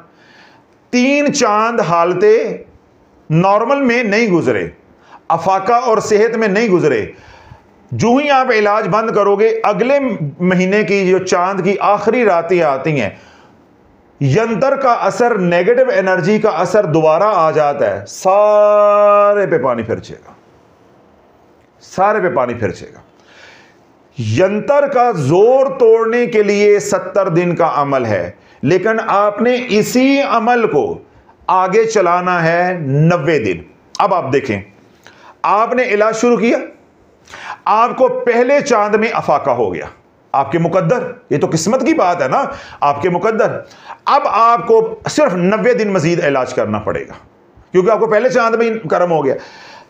3 चांद हालते नॉर्मल में नहीं गुजरे, अफाका और सेहत में नहीं गुजरे, जो ही आप इलाज बंद करोगे, अगले महीने की जो चांद की आखिरी रातें आती हैं, यंत्र का असर, नेगेटिव एनर्जी का असर दोबारा आ जाता है, सारे पे पानी फिर जाएगा, सारे पे पानी फिर जाएगा। यंत्र का जोर तोड़ने के लिए 70 दिन का अमल है, लेकिन आपने इसी अमल को आगे चलाना है 90 दिन। अब आप देखें, आपने इलाज शुरू किया, आपको पहले चांद में अफाका हो गया, आपके मुकद्दर, ये तो किस्मत की बात है ना, आपके मुकद्दर। अब आपको सिर्फ 90 दिन मजीद इलाज करना पड़ेगा, क्योंकि आपको पहले चांद में कर्म हो गया।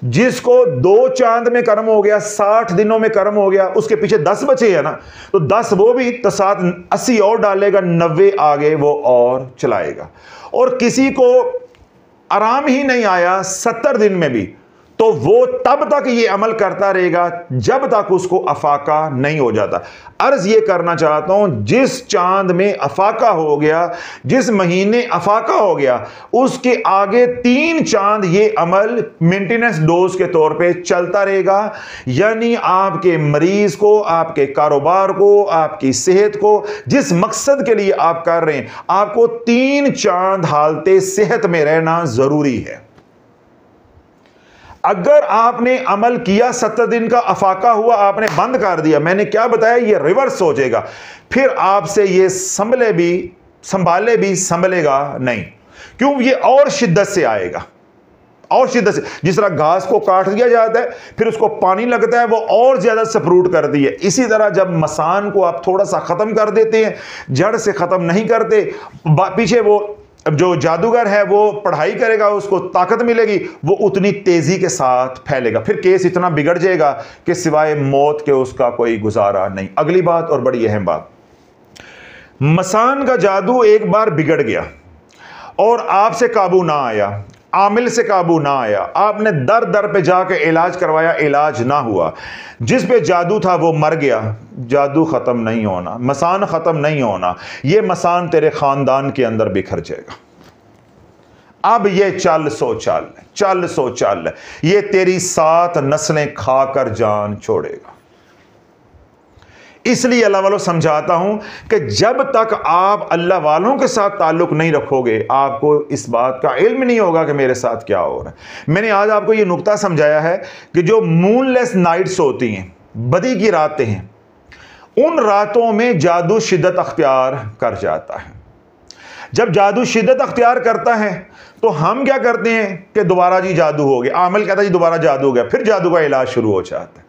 जिसको 2 चांद में कर्म हो गया, 60 दिनों में कर्म हो गया, उसके पीछे 10 बचे हैं ना, तो 10 वो भी, तो साथ 80 और डालेगा, 90 आगे वो और चलाएगा। और किसी को आराम ही नहीं आया 70 दिन में भी, तो वो तब तक ये अमल करता रहेगा जब तक उसको अफाका नहीं हो जाता। अर्ज ये करना चाहता हूं, जिस चांद में अफाका हो गया, जिस महीने अफाका हो गया, उसके आगे 3 चांद ये अमल मेंटेनेंस डोज के तौर पे चलता रहेगा। यानी आपके मरीज को, आपके कारोबार को, आपकी सेहत को, जिस मकसद के लिए आप कर रहे हैं, आपको 3 चांद हालते सेहत में रहना जरूरी है। अगर आपने अमल किया, 70 दिन का अफाका हुआ, आपने बंद कर दिया, मैंने क्या बताया, ये रिवर्स हो जाएगा, फिर आपसे ये संभले भी संभलेगा नहीं। क्यों? ये और शिद्दत से आएगा, और शिद्दत से। जिस तरह घास को काट दिया जाता है, फिर उसको पानी लगता है, वो और ज्यादा सप्रूट करती है। इसी तरह जब मसान को आप थोड़ा सा खत्म कर देते हैं, जड़ से खत्म नहीं करते, पीछे वो जो जादूगर है वो पढ़ाई करेगा, उसको ताकत मिलेगी, वो उतनी तेजी के साथ फैलेगा, फिर केस इतना बिगड़ जाएगा कि सिवाय मौत के उसका कोई गुजारा नहीं। अगली बात और बड़ी अहम बात, मसान का जादू एक बार बिगड़ गया और आपसे काबू ना आया, आमिल से काबू ना आया, आपने दर दर पे जाके इलाज करवाया, इलाज ना हुआ, जिस पे जादू था वो मर गया, जादू खत्म नहीं होना, मसान खत्म नहीं होना, ये मसान तेरे खानदान के अंदर बिखर जाएगा। अब ये चल सो चल, ये तेरी 7 नस्लें खाकर जान छोड़ेगा। इसलिए अल्लाह वालों समझाता हूं कि जब तक आप अल्लाह वालों के साथ ताल्लुक नहीं रखोगे, आपको इस बात का इल्म नहीं होगा कि मेरे साथ क्या हो रहा है। मैंने आज आपको यह नुक्ता समझाया है कि जो मूनलेस नाइट्स होती हैं, बदी की रातें हैं, उन रातों में जादू शिद्दत अख्तियार कर जाता है। जब जादू शिद्दत अख्तियार करता है तो हम क्या करते हैं कि दोबारा जी जादू हो गया, आमिल कहता है जी दोबारा जादू हो गया, फिर जादू का इलाज शुरू हो जाता है,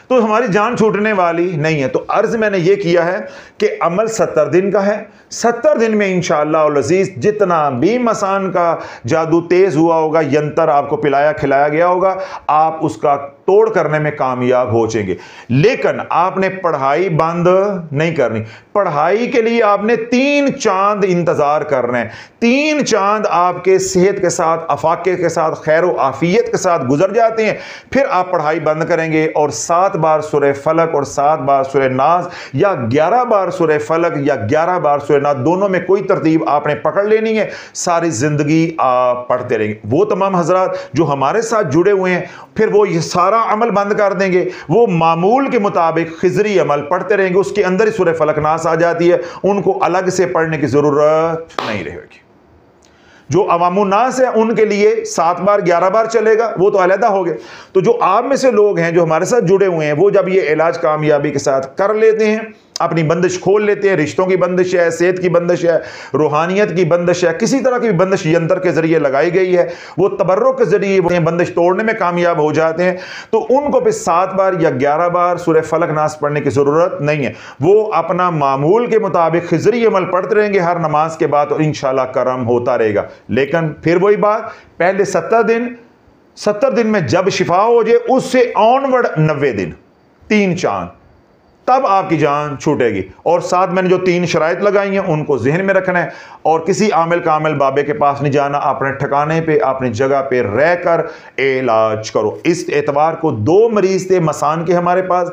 तो हमारी जान छूटने वाली नहीं है। तो अर्ज मैंने ये किया है कि अमल 70 दिन का है, 70 दिन में इंशाअल्लाह अल अज़ीज़ जितना भी मसान का जादू तेज हुआ होगा, यंत्र आपको पिलाया खिलाया गया होगा, आप उसका तोड़ करने में कामयाब हो जाएंगे। लेकिन आपने पढ़ाई बंद नहीं करनी। पढ़ाई के लिए आपने 3 चांद इंतजार करना है। 3 चांद आपके सेहत के साथ, अफाके के साथ, खैर व आफियत के साथ गुजर जाते हैं, फिर आप पढ़ाई बंद करेंगे और 7 बार सूरह फलक और 7 बार सूरह नास या 11 बार सूरह फलक या 11 बार सूरह नास, दोनों में कोई तरतीब आपने पकड़ लेनी है। सारी जिंदगी आप पढ़ते रहेंगे। वो तमाम हजरात जो हमारे साथ जुड़े हुए हैं, फिर वो ये सारा अमल बंद कर देंगे, वो मामूल के मुताबिक खिजरी अमल पढ़ते रहेंगे, उसके अंदर ही सूरह फलक नास आ जाती है, उनको अलग से पढ़ने की जरूरत नहीं रहेगी। जो अवामुन्नास है उनके लिए 7 बार 11 बार चलेगा, वो तो अलहदा हो गया। तो जो आप में से लोग हैं जो हमारे साथ जुड़े हुए हैं, वो जब ये इलाज कामयाबी के साथ कर लेते हैं, अपनी बंदिश खोल लेते हैं, रिश्तों की बंदिश है, सेहत की बंदिश है, रूहानियत की बंदिश है, किसी तरह की बंदिश यंत्र के जरिए लगाई गई है, वो तबर्रुक के जरिए वो बंदिश तोड़ने में कामयाब हो जाते हैं, तो उनको फिर 7 बार या 11 बार सूरह फलक नास पढ़ने की जरूरत नहीं है। वो अपना मामूल के मुताबिक खिजरी अमल पढ़ते रहेंगे हर नमाज के बाद, और इंशाल्लाह करम होता रहेगा। लेकिन फिर वही बात, पहले 70 दिन में जब शिफा हो जाए, उससे ऑनवर्ड 90 दिन, 3 चांद, तब आपकी जान छूटेगी। और साथ मैंने जो 3 शराइत लगाई हैं उनको जहन में रखना है, और किसी आमिल कामिल बाबे के पास नहीं जाना, अपने ठिकाने पे अपनी जगह पे रहकर इलाज करो। इस एतवार को 2 मरीज थे मसान के हमारे पास,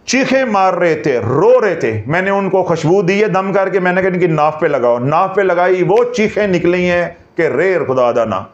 चीखें मार रहे थे, रो रहे थे। मैंने उनको खुशबू दी है दम करके, मैंने कहा इनकी नाफ पे लगाओ। नाफ पे लगाई, वो चीखें निकली हैं कि रेर खुदा ना,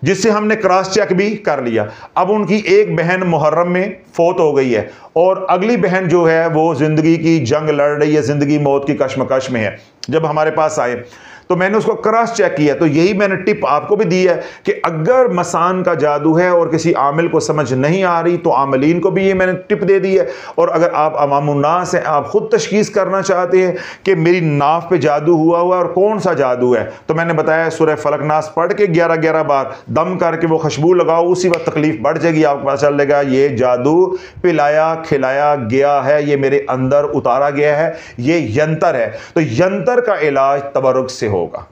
जिससे हमने क्रॉस चेक भी कर लिया। अब उनकी एक बहन मुहर्रम में फौत हो गई है, और अगली बहन जो है वो जिंदगी की जंग लड़ रही है, जिंदगी मौत की कश्मकश में है। जब हमारे पास आए तो मैंने उसको क्रॉस चेक किया, तो यही मैंने टिप आपको भी दी है कि अगर मसान का जादू है और किसी आमिल को समझ नहीं आ रही, तो आमिलीन को भी ये मैंने टिप दे दी है। और अगर आप अवामुन्नास हैं, आप खुद तशखीस करना चाहते हैं कि मेरी नाफ पे जादू हुआ और कौन सा जादू है, तो मैंने बताया सूरह फलक नास पढ़ के 11-11 बार दम करके वो खुशबू लगाओ, उसी वक्त तकलीफ बढ़ जाएगी, आपको पता चल जाएगा ये जादू पिलाया खिलाया गया है, ये मेरे अंदर उतारा गया है, ये यंत्र है। तो यंत्र का इलाज तबरुक से होगा,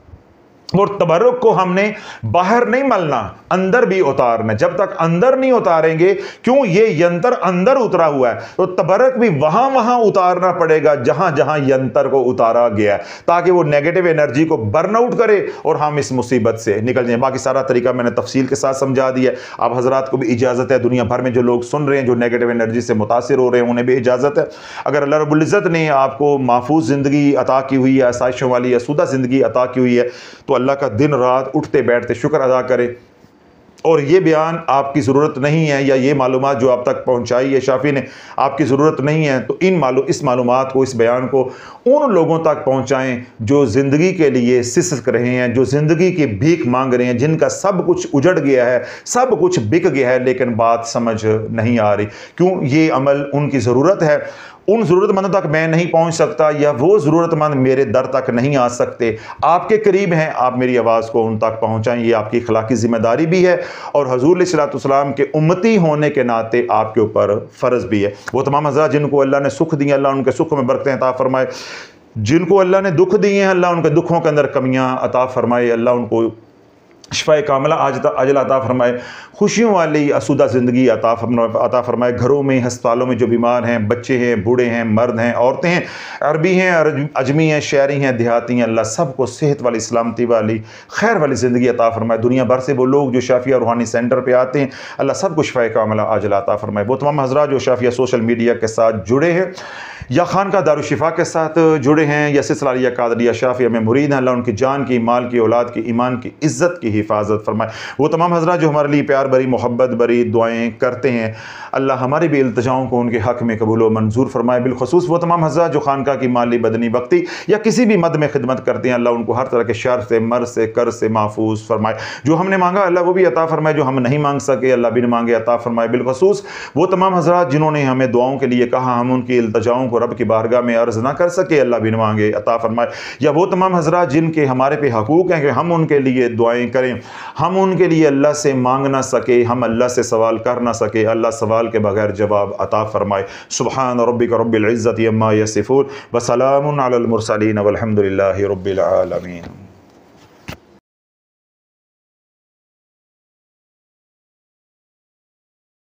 और तबरुक को हमने बाहर नहीं मलना, अंदर भी उतारना। जब तक अंदर नहीं उतारेंगे, क्यों, ये यंत्र अंदर उतरा हुआ है, तो तबरुक भी वहां उतारना पड़ेगा जहां जहां यंत्र को उतारा गया, ताकि वो नेगेटिव एनर्जी को बर्न आउट करे और हम इस मुसीबत से निकल जाएं। बाकी सारा तरीका मैंने तफसील के साथ समझा दिया। आप हजरात को भी इजाजत है, दुनिया भर में जो लोग सुन रहे हैं, जो नेगेटिव एनर्जी से मुतासिर हो रहे हैं, उन्हें भी इजाजत है। अगर अल्लाह रब्बुल इज्जत ने आपको महफूज जिंदगी अता की हुई है, आसाइशों वाली आसूदा जिंदगी अता की हुई है, तो अल्लाह का दिन रात उठते बैठते शुक्र अदा करें। और ये बयान आपकी ज़रूरत नहीं है, या ये मालूमात जो आप तक पहुंचाई है शाफी ने, आपकी ज़रूरत नहीं है, तो इस मालूमात को, इस बयान को उन लोगों तक पहुंचाएं जो ज़िंदगी के लिए सिसक रहे हैं, जो ज़िंदगी की भीख मांग रहे हैं, जिनका सब कुछ उजड़ गया है, सब कुछ बिक गया है, लेकिन बात समझ नहीं आ रही। क्यों, ये अमल उनकी ज़रूरत है, उन ज़रूरतमंदों तक मैं नहीं पहुंच सकता, या वो ज़रूरतमंद मेरे दर तक नहीं आ सकते। आपके करीब हैं, आप मेरी आवाज़ को उन तक पहुंचाएं, ये आपकी अखलाकी ज़िम्मेदारी भी है, और हजूर अलैहिस्सलाम के उम्मती होने के नाते आपके ऊपर फ़र्ज़ भी है। वो तमाम हज़रात जिनको अल्लाह ने सुख दिए, अल्लाह उनके सुख में बरकतें अता फरमाए। जिनको अल्लाह ने दुख दिए हैं, अल्लाह उनके दुखों के अंदर कमियाँ अता फरमाए, अल्लाह उनको शिफा कामिला अजल अता फरमाए, खुशियों वाली आसूदा ज़िंदगी अता फरमाए। घरों में, हस्पतालों में जो बीमार हैं, बच्चे हैं, बूढ़े हैं, मर्द हैं, औरतें हैं, अरबी हैं, अजमी हैं, शहरी हैं, देहाती हैं, अल्लाह सबको सेहत वाली, सलामती वाली, खैर वाली ज़िंदगी अता फरमाए। दुनिया भर से वो लोग जो शाफिया रूहानी सेंटर पर आते हैं, अल्लाह सबको शिफा कामिला अजल अता फरमाए। वो तमाम हज़रात जो शाफिया सोशल मीडिया के साथ जुड़े हैं, या खानका दारुशिफा के साथ जुड़े हैं, या सिलसिला कादरिया शाफिया में मुरीद हैं, अल्लाह उनकी जान की, माल की, औलाद की, ईमान की, इज़्ज़त की हिफाजत फरमाए। वो तमाम हज़रात जो हमारे लिए प्यार भरी, मोहब्बत भरी दुआएं करते हैं, अल्लाह हमारी भी इल्तिजाओं को उनके हक़ में कबूल व मंजूर फरमाए। बिलखसूस वो तमाम हज़रात जो खानका की माली, बदनी, वक्ती या किसी भी मद में खिदमत करते हैं, अल्लाह उनको हर तरह के शर से, मर से, कर से महफूज फरमाए। जो हमने मांगा अल्लाह वो भी अता फरमाए, जो हम नहीं मांग सके अल्लाह बिन मांगे अता फरमाए। बिलखसूस वो तमाम हज़रात जिन्होंने हमें दुआओं के लिए कहा, हम उनकी इल्तिजाओं को रब की बारगाह में अर्ज़ ना कर सके, अल्लाह बिन मांगे अता फरमाए। या वो तमाम हज़रात जिनके हमारे पे हकूक़ हैं कि हम उनके लिए दुआएं करें, हम उनके लिए अल्लाह से मांग ना सके, हम अल्लाह से सवाल कर ना सके, अल्लाह सवाल के बगैर जवाब अता फरमाए। सुब्हान रब्बिक रब्बिल इज़्ज़ति अम्मा यसिफून व सलामुन अलल मुरसलीन वल्हम्दुलिल्लाहि रब्बिल आलमीन।